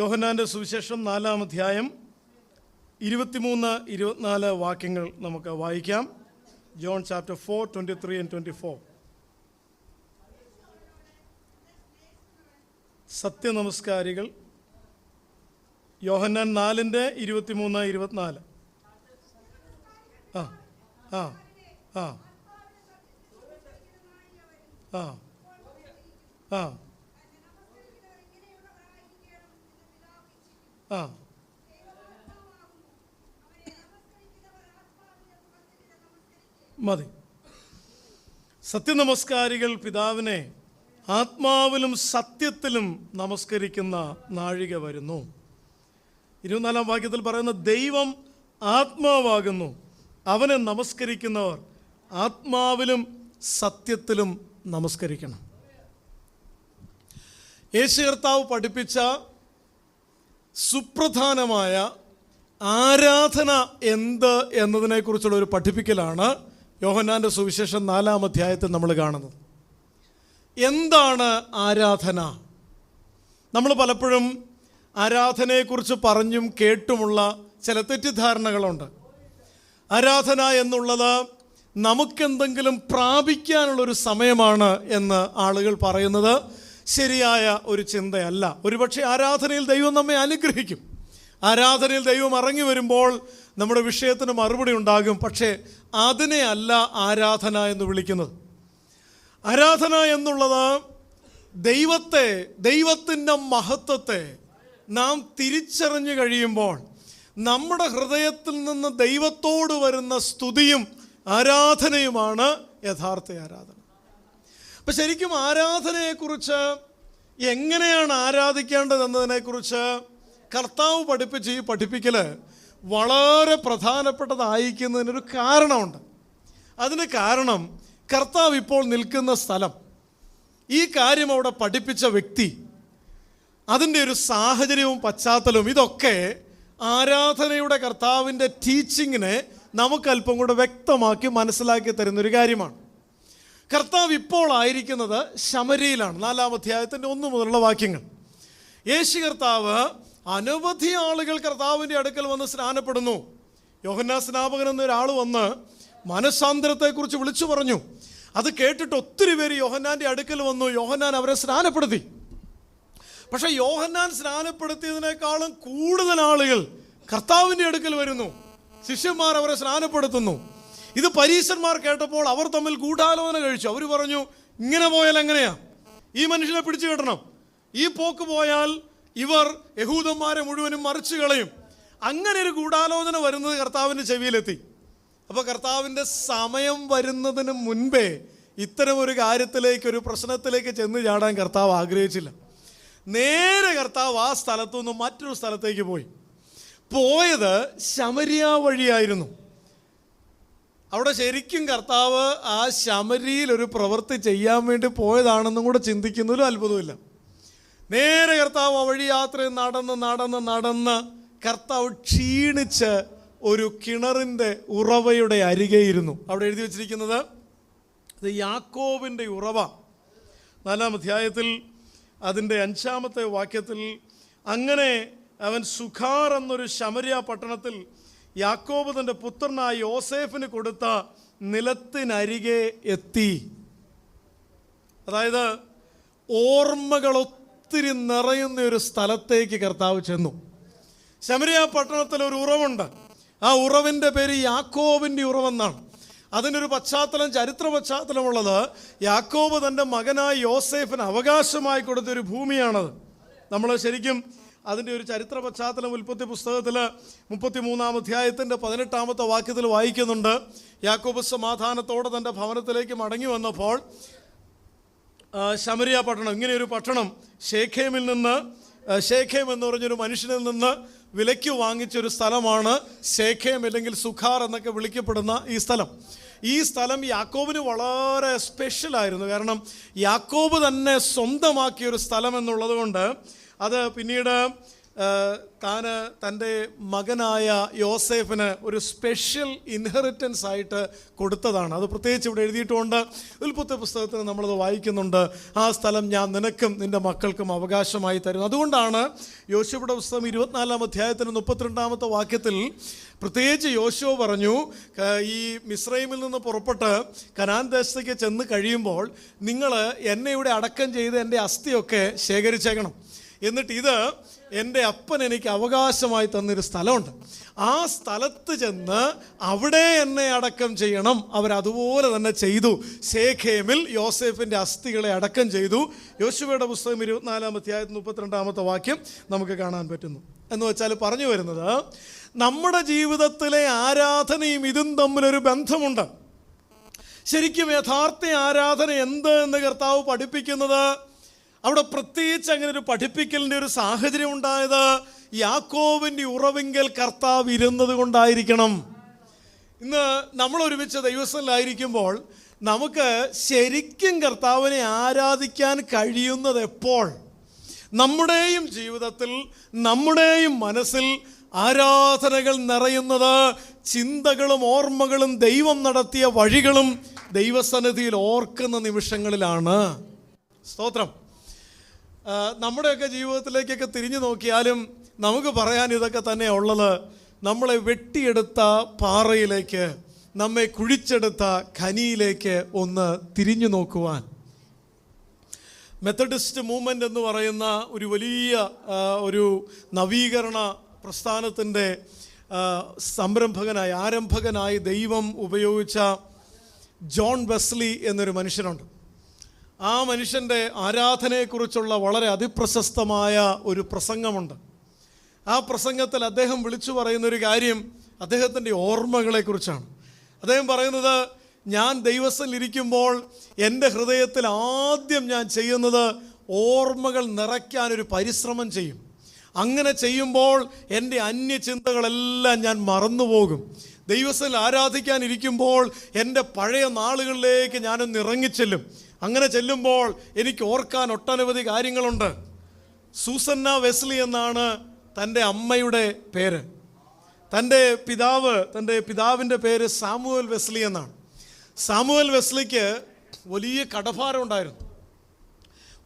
യോഹന്നാൻ്റെ സുവിശേഷം 4-ാം അധ്യായം 23-24 വാക്യങ്ങൾ നമുക്ക് വായിക്കാം. John chapter 4, 23 and 24. സത്യനമസ്കാരികൾ. യോഹന്നാൻ 4-ന്റെ 23-24. ആ ആ ആ ആ ആ ആ മതി. സത്യനമസ്കാരികൾ പിതാവിനെ ആത്മാവിലും സത്യത്തിലും നമസ്കരിക്കുന്ന നാഴിക വരുന്നു. 24-ാം വാക്യത്തിൽ പറയുന്ന ദൈവം ആത്മാവാകുന്നു, അവനെ നമസ്കരിക്കുന്നവർ ആത്മാവിലും സത്യത്തിലും നമസ്കരിക്കണം. യേശു കർത്താവ് പഠിപ്പിച്ച സുപ്രധാനമായ ആരാധന എന്ത് എന്നതിനെക്കുറിച്ചുള്ള ഒരു പഠിപ്പിക്കലാണ് യോഹന്നാൻ്റെ സുവിശേഷം 4-ാം അധ്യായത്തിൽ നമ്മൾ കാണുന്നത്. എന്താണ് ആരാധന? നമ്മൾ പലപ്പോഴും ആരാധനയെക്കുറിച്ച് പറഞ്ഞും കേട്ടുമുള്ള ചില തെറ്റിദ്ധാരണകളുണ്ട്. ആരാധന എന്നുള്ളത് നമുക്കെന്തെങ്കിലും പ്രാപിക്കാനുള്ളൊരു സമയമാണ് എന്ന് ആളുകൾ പറയുന്നത് ശരിയായ ഒരു ചിന്തയല്ല. ഒരുപക്ഷെ ആരാധനയിൽ ദൈവം നമ്മെ അനുഗ്രഹിക്കും, ആരാധനയിൽ ദൈവം ഇറങ്ങി വരുമ്പോൾ നമ്മുടെ വിഷയത്തിന് മറുപടി ഉണ്ടാകും. പക്ഷേ അതിനെ അല്ല ആരാധന എന്ന് വിളിക്കുന്നത്. ആരാധന എന്നുള്ളത് ദൈവത്തിൻ്റെ മഹത്വത്തെ നാം തിരിച്ചറിഞ്ഞു കഴിയുമ്പോൾ നമ്മുടെ ഹൃദയത്തിൽ നിന്ന് ദൈവത്തോട് വരുന്ന സ്തുതിയും ആരാധനയുമാണ് യഥാർത്ഥ ആരാധന. അപ്പം ശരിക്കും ആരാധനയെക്കുറിച്ച്, എങ്ങനെയാണ് ആരാധിക്കേണ്ടതെന്നതിനെക്കുറിച്ച് കർത്താവ് പഠിപ്പിച്ച ഈ പഠിപ്പിക്കൽ വളരെ പ്രധാനപ്പെട്ടതായിരിക്കുന്നതിനൊരു കാരണമുണ്ട്. അതിന് കാരണം കർത്താവ് ഇപ്പോൾ നിൽക്കുന്ന സ്ഥലം, ഈ കാര്യം അവിടെ പഠിപ്പിച്ച വ്യക്തി, അതിൻ്റെ ഒരു സാഹചര്യവും പശ്ചാത്തലവും, ഇതൊക്കെ ആരാധനയുടെ കർത്താവിൻ്റെ ടീച്ചിങ്ങിനെ നമുക്കല്പം കൂടെ വ്യക്തമാക്കി മനസ്സിലാക്കി തരുന്നൊരു കാര്യമാണ്. കർത്താവ് ഇപ്പോൾ ആയിരിക്കുന്നത് ശമര്യയിലാണ്. 4-ാം അധ്യായത്തിൻ്റെ 1 മുതലുള്ള വാക്യങ്ങൾ. യേശു കർത്താവ് അനവധി ആളുകൾ കർത്താവിൻ്റെ അടുക്കൽ വന്ന് സ്നാനപ്പെടുന്നു. യോഹന്നാൻ സ്നാപകൻ എന്നൊരാൾ വന്ന് മനസ്സാന്തരത്തെക്കുറിച്ച് വിളിച്ചു പറഞ്ഞു. അത് കേട്ടിട്ട് ഒത്തിരി പേര് യോഹന്നാൻ്റെ അടുക്കൽ വന്നു. യോഹന്നാൻ അവരെ സ്നാനപ്പെടുത്തി. പക്ഷെ യോഹന്നാൻ സ്നാനപ്പെടുത്തിയതിനേക്കാളും കൂടുതൽ ആളുകൾ കർത്താവിൻ്റെ അടുക്കൽ വരുന്നു. ശിഷ്യന്മാർ അവരെ സ്നാനപ്പെടുത്തുന്നു. ഇത് പരീശന്മാർ കേട്ടപ്പോൾ അവർ തമ്മിൽ ഗൂഢാലോചന കഴിച്ചു. അവർ പറഞ്ഞു, ഇങ്ങനെ പോയാൽ എങ്ങനെയാ? ഈ മനുഷ്യനെ പിടിച്ചു കെട്ടണം. ഈ പോക്ക് പോയാൽ ഇവർ യഹൂദന്മാരെ മുഴുവനും മറിച്ചു കളയും. അങ്ങനെ ഒരു ഗൂഢാലോചന വരുന്നത് കർത്താവിൻ്റെ ചെവിയിലെത്തി. അപ്പോൾ കർത്താവിൻ്റെ സമയം വരുന്നതിന് മുൻപേ ഇത്തരം ഒരു കാര്യത്തിലേക്ക്, ഒരു പ്രശ്നത്തിലേക്ക് ചെന്ന് ചാടാൻ കർത്താവ് ആഗ്രഹിച്ചില്ല. നേരെ കർത്താവ് ആ സ്ഥലത്തു നിന്നും മറ്റൊരു സ്ഥലത്തേക്ക് പോയത് ശമര്യ വഴിയായിരുന്നു. അവിടെ ശരിക്കും കർത്താവ് ആ ശമരിയിൽ ഒരു പ്രവൃത്തി ചെയ്യാൻ വേണ്ടി പോയതാണെന്നും കൂടെ ചിന്തിക്കുന്നതിലും അത്ഭുതമില്ല. നേരെ കർത്താവ് ആ വഴി യാത്ര നടന്ന് കർത്താവ് ക്ഷീണിച്ച് ഒരു കിണറിൻ്റെ ഉറവയുടെ അരികെയിരുന്നു. അവിടെ എഴുതി വച്ചിരിക്കുന്നത് ഇത് യാക്കോബിൻ്റെ ഉറവ. 4-ാം അധ്യായത്തിൽ അതിൻ്റെ 5-ാമത്തെ വാക്യത്തിൽ, അങ്ങനെ അവൻ സുഖാർ എന്നൊരു ശമര്യ പട്ടണത്തിൽ യാക്കോബ് തൻ്റെ പുത്രനായ യോസേഫിന് കൊടുത്ത നിലത്തിനരികെ എത്തി. അതായത് ഓർമ്മകൾ ഒത്തിരി നിറയുന്ന ഒരു സ്ഥലത്തേക്ക് കർത്താവ് ചെന്നു. ശമര്യ പട്ടണത്തിൽ ഒരു ഉറവുണ്ട്. ആ ഉറവിൻ്റെ പേര് യാക്കോബിൻ്റെ ഉറവെന്നാണ്. അതിനൊരു പശ്ചാത്തലം, ചരിത്ര പശ്ചാത്തലമുള്ളത്, യാക്കോബ് തൻ്റെ മകനായ യോസേഫിന് അവകാശമായി കൊടുത്തൊരു ഭൂമിയാണത്. നമ്മൾ ശരിക്കും അതിൻ്റെ ഒരു ചരിത്ര പശ്ചാത്തലം ഉൽപ്പത്തി പുസ്തകത്തിൽ 33-ാം അധ്യായത്തിൻ്റെ 18-ാമത്തെ വാക്യത്തിൽ വായിക്കുന്നുണ്ട്. യാക്കോബ് സമാധാനത്തോടെ തൻ്റെ ഭവനത്തിലേക്ക് മടങ്ങി വന്നപ്പോൾ ശമര്യ പട്ടണം, ഇങ്ങനെയൊരു പട്ടണം, ഷേഖേം എന്ന് പറഞ്ഞൊരു മനുഷ്യനിൽ നിന്ന് വിലയ്ക്ക് വാങ്ങിച്ചൊരു സ്ഥലമാണ് ഷേഖേം, അല്ലെങ്കിൽ സുഖാർ എന്നൊക്കെ വിളിക്കപ്പെടുന്ന ഈ സ്ഥലം. ഈ സ്ഥലം യാക്കോബിന് വളരെ സ്പെഷ്യലായിരുന്നു. കാരണം യാക്കോബ് തന്നെ സ്വന്തമാക്കിയൊരു സ്ഥലം എന്നുള്ളത് കൊണ്ട് അത് പിന്നീട് തൻ്റെ മകനായ യോസേഫിന് ഒരു സ്പെഷ്യൽ ഇൻഹെറിറ്റൻസ് ആയിട്ട് കൊടുത്തതാണ്. അത് പ്രത്യേകിച്ച് ഇവിടെ എഴുതിയിട്ടുകൊണ്ട് ഉൽപ്പത്തി പുസ്തകത്തിൽ നമ്മളത് വായിക്കുന്നുണ്ട്. ആ സ്ഥലം ഞാൻ നിനക്കും നിൻ്റെ മക്കൾക്കും അവകാശമായി തരുന്നു. അതുകൊണ്ടാണ് യോശുവയുടെ പുസ്തകം 24-ാം അധ്യായത്തിന് 32-ാമത്തെ വാക്യത്തിൽ പ്രത്യേകിച്ച് യോശുവ പറഞ്ഞു, ഈ മിസ്രൈമിൽ നിന്ന് പുറപ്പെട്ട് കനാൻ ദേശത്തേക്ക് ചെന്ന് കഴിയുമ്പോൾ നിങ്ങൾ എന്നെ ഇവിടെ അടക്കം ചെയ്ത് എൻ്റെ അസ്ഥിയൊക്കെ ശേഖരിച്ചേക്കണം. എന്നിട്ട് ഇത് എൻ്റെ അപ്പൻ എനിക്ക് അവകാശമായി തന്നൊരു സ്ഥലമുണ്ട്, ആ സ്ഥലത്ത് ചെന്ന് അവിടെ എന്നെ അടക്കം ചെയ്യണം. അവരതുപോലെ തന്നെ ചെയ്തു. ശേഖേമിൽ യോസേഫിൻ്റെ അസ്ഥികളെ അടക്കം ചെയ്തു. യോശുവയുടെ പുസ്തകം 24-ാം അധ്യായത്തിൽ 32-ാമത്തെ വാക്യം നമുക്ക് കാണാൻ പറ്റുന്നു. എന്ന് വെച്ചാൽ പറഞ്ഞു വരുന്നത്, നമ്മുടെ ജീവിതത്തിലെ ആരാധനയും ഇതും തമ്മിലൊരു ബന്ധമുണ്ട്. ശരിക്കും യഥാർത്ഥ ആരാധന എന്ത് എന്ന് കർത്താവ് പഠിപ്പിക്കുന്നത്, അവിടെ പ്രത്യേകിച്ച് അങ്ങനെ ഒരു പഠിപ്പിക്കലിൻ്റെ ഒരു സാഹചര്യം ഉണ്ടായത് യാക്കോബിൻ്റെ ഉറവിങ്കൽ കർത്താവ് ഇരുന്നത് കൊണ്ടായിരിക്കണം. ഇന്ന് നമ്മൾ ഒരുമിച്ച് ദൈവസ്ഥലായിരിക്കുമ്പോൾ നമുക്ക് ശരിക്കും കർത്താവിനെ ആരാധിക്കാൻ കഴിയുന്നത് എപ്പോൾ? നമ്മുടെയും ജീവിതത്തിൽ, നമ്മുടെയും മനസ്സിൽ ആരാധനകൾ നിറയുന്നത് ചിന്തകളും ഓർമ്മകളും ദൈവം നടത്തിയ വഴികളും ദൈവസന്നിധിയിൽ ഓർക്കുന്ന നിമിഷങ്ങളിലാണ്. സ്തോത്രം. നമ്മുടെയൊക്കെ ജീവിതത്തിലേക്കൊക്കെ തിരിഞ്ഞു നോക്കിയാലും നമുക്ക് പറയാൻ ഇതൊക്കെ തന്നെ ഉള്ളത്. നമ്മളെ വെട്ടിയെടുത്ത പാറയിലേക്ക്, നമ്മെ കുഴിച്ചെടുത്ത ഖനിയിലേക്ക് ഒന്ന് തിരിഞ്ഞു നോക്കുവാൻ. മെത്തഡിസ്റ്റ് മൂവ്മെൻ്റ് എന്ന് പറയുന്ന ഒരു വലിയ ഒരു നവീകരണ പ്രസ്ഥാനത്തിൻ്റെ ആരംഭകനായി ദൈവം ഉപയോഗിച്ച ജോൺ വെസ്ലി എന്നൊരു മനുഷ്യനുണ്ട്. ആ മനുഷ്യൻ്റെ ആരാധനയെക്കുറിച്ചുള്ള വളരെ അതിപ്രശസ്തമായ ഒരു പ്രസംഗമുണ്ട്. ആ പ്രസംഗത്തിൽ അദ്ദേഹം വിളിച്ചു പറയുന്നൊരു കാര്യം അദ്ദേഹത്തിൻ്റെ ഓർമ്മകളെക്കുറിച്ചാണ്. അദ്ദേഹം പറയുന്നത്, ഞാൻ ദൈവസ്ഥലിരിക്കുമ്പോൾ എൻ്റെ ഹൃദയത്തിൽ ആദ്യം ഞാൻ ചെയ്യുന്നത് ഓർമ്മകൾ നിറയ്ക്കാനൊരു പരിശ്രമം ചെയ്യും. അങ്ങനെ ചെയ്യുമ്പോൾ എൻ്റെ അന്യചിന്തകളെല്ലാം ഞാൻ മറന്നുപോകും. ദൈവസ്ഥലിൽ ആരാധിക്കാനിരിക്കുമ്പോൾ എൻ്റെ പഴയ നാളുകളിലേക്ക് ഞാനൊന്ന് ഇറങ്ങിച്ചെല്ലും. അങ്ങനെ ചെല്ലുമ്പോൾ എനിക്ക് ഓർക്കാൻ ഒട്ടനവധി കാര്യങ്ങളുണ്ട്. സൂസന്ന വെസ്ലി എന്നാണ് തൻ്റെ അമ്മയുടെ പേര്. തൻ്റെ പിതാവിൻ്റെ പേര് സാമുവൽ വെസ്ലി എന്നാണ്. സാമുവൽ വെസ്ലിക്ക് വലിയ കടഭാരം ഉണ്ടായിരുന്നു.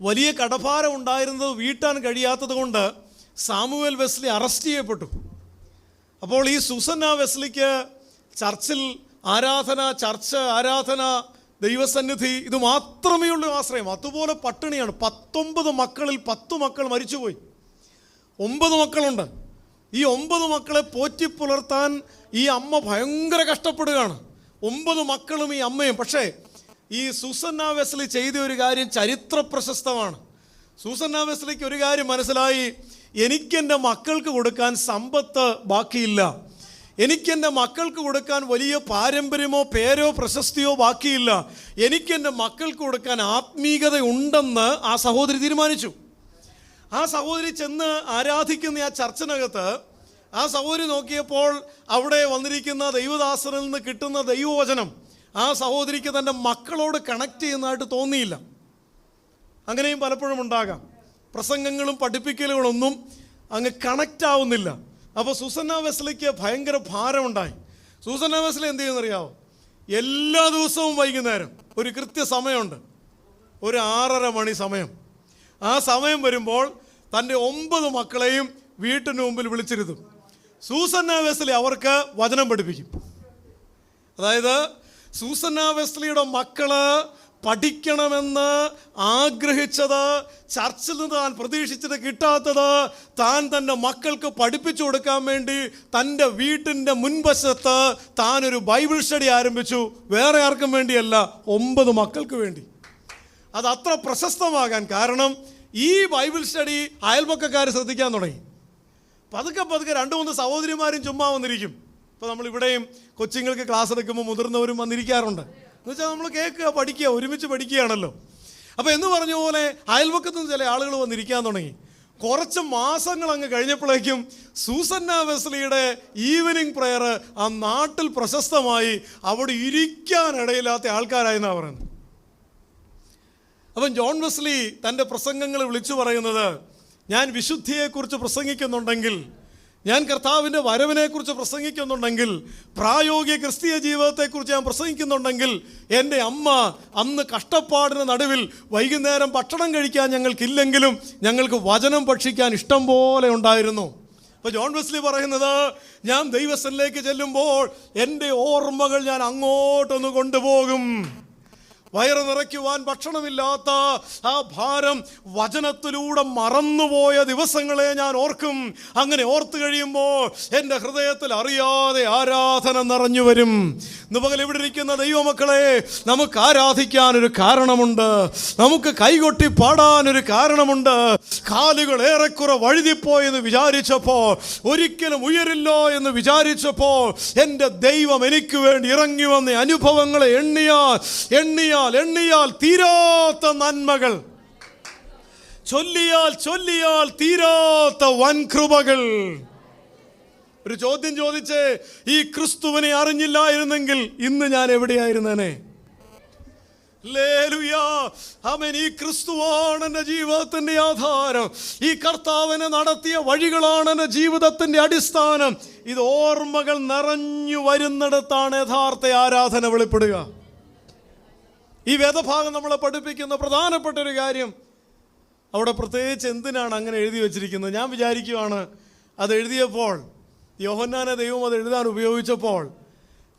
വലിയ കടഭാരം ഉണ്ടായിരുന്നത് വീട്ടാൻ കഴിയാത്തത് കൊണ്ട് സാമുവൽ വെസ്ലി അറസ്റ്റ് ചെയ്യപ്പെട്ടു. അപ്പോൾ ഈ സൂസന്ന വെസ്ലിക്ക് ചർച്ചിൽ ആരാധന, ദൈവസന്നിധി, ഇത് മാത്രമേ ഉള്ളൂ ആശ്രയം. അതുപോലെ പട്ടിണിയാണ്. 19 മക്കളിൽ 10 മക്കൾ മരിച്ചുപോയി. 9 മക്കളുണ്ട്. ഈ 9 മക്കളെ പോറ്റി പുലർത്താൻ ഈ അമ്മ ഭയങ്കര കഷ്ടപ്പെടുകയാണ്. 9 മക്കളും ഈ അമ്മയും. പക്ഷേ ഈ സൂസന്ന വെസ്ലി ചെയ്ത ഒരു കാര്യം ചരിത്ര പ്രശസ്തമാണ്. സൂസന്ന വെസ്ലിക്ക് ഒരു കാര്യം മനസ്സിലായി, എനിക്കെൻ്റെ മക്കൾക്ക് കൊടുക്കാൻ സമ്പത്ത് ബാക്കിയില്ല, എനിക്കെൻ്റെ മക്കൾക്ക് കൊടുക്കാൻ വലിയ പാരമ്പര്യമോ പേരോ പ്രശസ്തിയോ ബാക്കിയില്ല, എനിക്കെൻ്റെ മക്കൾക്ക് കൊടുക്കാൻ ആത്മീയത ഉണ്ടെന്ന് ആ സഹോദരി തീരുമാനിച്ചു. ആ സഹോദരി ചെന്ന് ആരാധിക്കുന്ന ആ ചർച്ചിനകത്ത് ആ സഹോദരി നോക്കിയപ്പോൾ അവിടെ വന്നിരിക്കുന്ന ദൈവദാസനിൽ നിന്ന് കിട്ടുന്ന ദൈവവചനം ആ സഹോദരിക്ക് തൻ്റെ മക്കളോട് കണക്ട് ചെയ്യുന്നതായിട്ട് തോന്നിയില്ല. അങ്ങനെയും പലപ്പോഴും ഉണ്ടാകാം. പ്രസംഗങ്ങളും പഠിപ്പിക്കലുകളൊന്നും അങ്ങ് കണക്റ്റ് ആവുന്നില്ല. അപ്പോൾ സൂസന്ന വെസ്ലിക്ക് ഭയങ്കര ഭാരമുണ്ടായി. സൂസന്ന വെസ്ലി എന്ത് ചെയ്യുന്നറിയാവോ? എല്ലാ ദിവസവും വൈകുന്നേരം ഒരു കൃത്യസമയമുണ്ട്, ഒരു 6:30 മണി സമയം. ആ സമയം വരുമ്പോൾ തൻ്റെ 9 മക്കളെയും വീട്ടിന് മുമ്പിൽ വിളിച്ചിരുത്തും. സൂസന്ന വെസ്ലി അവർക്ക് വചനം പഠിപ്പിക്കും. അതായത് സൂസന്ന വെസ്ലിയുടെ മക്കള് പഠിക്കണമെന്ന് ആഗ്രഹിച്ചത്, ചർച്ചിൽ നിന്ന് താൻ പ്രതീക്ഷിച്ചത് കിട്ടാത്തത് താൻ തൻ്റെ മക്കൾക്ക് പഠിപ്പിച്ചു കൊടുക്കാൻ വേണ്ടി തൻ്റെ വീട്ടിൻ്റെ മുൻവശത്ത് താനൊരു ബൈബിൾ സ്റ്റഡി ആരംഭിച്ചു. വേറെ ആർക്കും വേണ്ടിയല്ല, 9 മക്കൾക്ക് വേണ്ടി. അത് അത്ര പ്രശസ്തമാകാൻ കാരണം ഈ ബൈബിൾ സ്റ്റഡി അയൽപക്കക്കാർ ശ്രദ്ധിക്കാൻ തുടങ്ങി. പതുക്കെ 2-3 സഹോദരിമാരും ചുമ്മാ വന്നിരിക്കും. ഇപ്പോൾ നമ്മളിവിടെയും കൊച്ചുങ്ങൾക്ക് ക്ലാസ് എടുക്കുമ്പോൾ മുതിർന്നവരും വന്നിരിക്കാറുണ്ട്. എന്നുവെച്ചാൽ നമ്മൾ കേൾക്കുക, പഠിക്കുക, ഒരുമിച്ച് പഠിക്കുകയാണല്ലോ. അപ്പോൾ എന്ന് പറഞ്ഞ പോലെ അയൽപക്കത്തു നിന്ന് ചില ആളുകൾ വന്നിരിക്കാൻ തുടങ്ങി. കുറച്ച് മാസങ്ങൾ അങ്ങ് കഴിഞ്ഞപ്പോഴേക്കും സൂസന്ന വെസ്ലിയുടെ ഈവനിങ് പ്രെയർ ആ നാട്ടിൽ പ്രശസ്തമായി. അവിടെ ഇരിക്കാനിടയില്ലാത്ത ആൾക്കാരായെന്നാണ് പറയുന്നത്. അപ്പം ജോൺ വെസ്ലി തൻ്റെ പ്രസംഗങ്ങൾ വിളിച്ചു പറയുന്നത്, ഞാൻ വിശുദ്ധിയെക്കുറിച്ച് പ്രസംഗിക്കുന്നുണ്ടെങ്കിൽ, ഞാൻ കർത്താവിൻ്റെ വരവിനെക്കുറിച്ച് പ്രസംഗിക്കുന്നുണ്ടെങ്കിൽ, പ്രായോഗിക ക്രിസ്തീയ ജീവിതത്തെക്കുറിച്ച് ഞാൻ പ്രസംഗിക്കുന്നുണ്ടെങ്കിൽ, എൻ്റെ അമ്മ അന്ന് കഷ്ടപ്പാടിന് നടുവിൽ വൈകുന്നേരം ഭക്ഷണം കഴിക്കാൻ ഞങ്ങൾക്കില്ലെങ്കിലും ഞങ്ങൾക്ക് വചനം ഭക്ഷിക്കാൻ ഇഷ്ടം പോലെ ഉണ്ടായിരുന്നു. അപ്പോൾ ജോൺ വെസ്ലി പറയുന്നത്, ഞാൻ ദൈവസ്ഥനിലേക്ക് ചെല്ലുമ്പോൾ എൻ്റെ ഓർമ്മകൾ ഞാൻ അങ്ങോട്ടൊന്ന് കൊണ്ടുപോകും. വയറ് നിറയ്ക്കുവാൻ ഭക്ഷണമില്ലാത്ത ആ ഭാരം വചനത്തിലൂടെ മറന്നുപോയ ദിവസങ്ങളെ ഞാൻ ഓർക്കും. അങ്ങനെ ഓർത്തു കഴിയുമ്പോൾ എൻ്റെ ഹൃദയത്തിൽ അറിയാതെ ആരാധന നിറഞ്ഞു വരും. ഇന്ന് പകൽ ഇവിടെ ഇരിക്കുന്ന ദൈവമക്കളെ, നമുക്ക് ആരാധിക്കാനൊരു കാരണമുണ്ട്, നമുക്ക് കൈകൊട്ടി പാടാനൊരു കാരണമുണ്ട്. കാലുകൾ ഏറെക്കുറെ വഴുതിപ്പോയെന്ന് വിചാരിച്ചപ്പോൾ, ഒരിക്കലും ഉയരില്ലോ എന്ന് വിചാരിച്ചപ്പോൾ, എൻ്റെ ദൈവം എനിക്ക് വേണ്ടി ഇറങ്ങി വന്ന അനുഭവങ്ങളെ എണ്ണിയാൽ തീരാത്ത നന്മകൾ, ചൊല്ലിയാൽ തീരാത്ത വൻകൃപകൾ. ഒരു ചോദ്യം ചോദിച്ചേ, ഈ ക്രിസ്തുവിനെ അറിഞ്ഞില്ലായിരുന്നെങ്കിൽ ഇന്ന് ഞാൻ എവിടെയായിരുന്നേനെ? ആമേൻ. ഈ ക്രിസ്തുവാണ് എൻ്റെ ജീവിതത്തിൻ്റെ ആധാരം. ഈ കർത്താവിനെ നടത്തിയ വഴികളാണ് എൻ്റെ ജീവിതത്തിൻ്റെ അടിസ്ഥാനം. ഇത് ഓർമ്മകൾ നിറഞ്ഞു വരുന്നിടത്താണ് യഥാർത്ഥ ആരാധന വെളിപ്പെടുക. ഈ വേദഭാഗം നമ്മളെ പഠിപ്പിക്കുന്ന പ്രധാനപ്പെട്ട ഒരു കാര്യം, അവിടെ പ്രത്യേകിച്ച് എന്തിനാണ് അങ്ങനെ എഴുതി വച്ചിരിക്കുന്നത്? ഞാൻ വിചാരിക്കുവാണ്, അത് എഴുതിയപ്പോൾ യോഹന്നാനെ ദൈവം അത് എഴുതാൻ ഉപയോഗിച്ചപ്പോൾ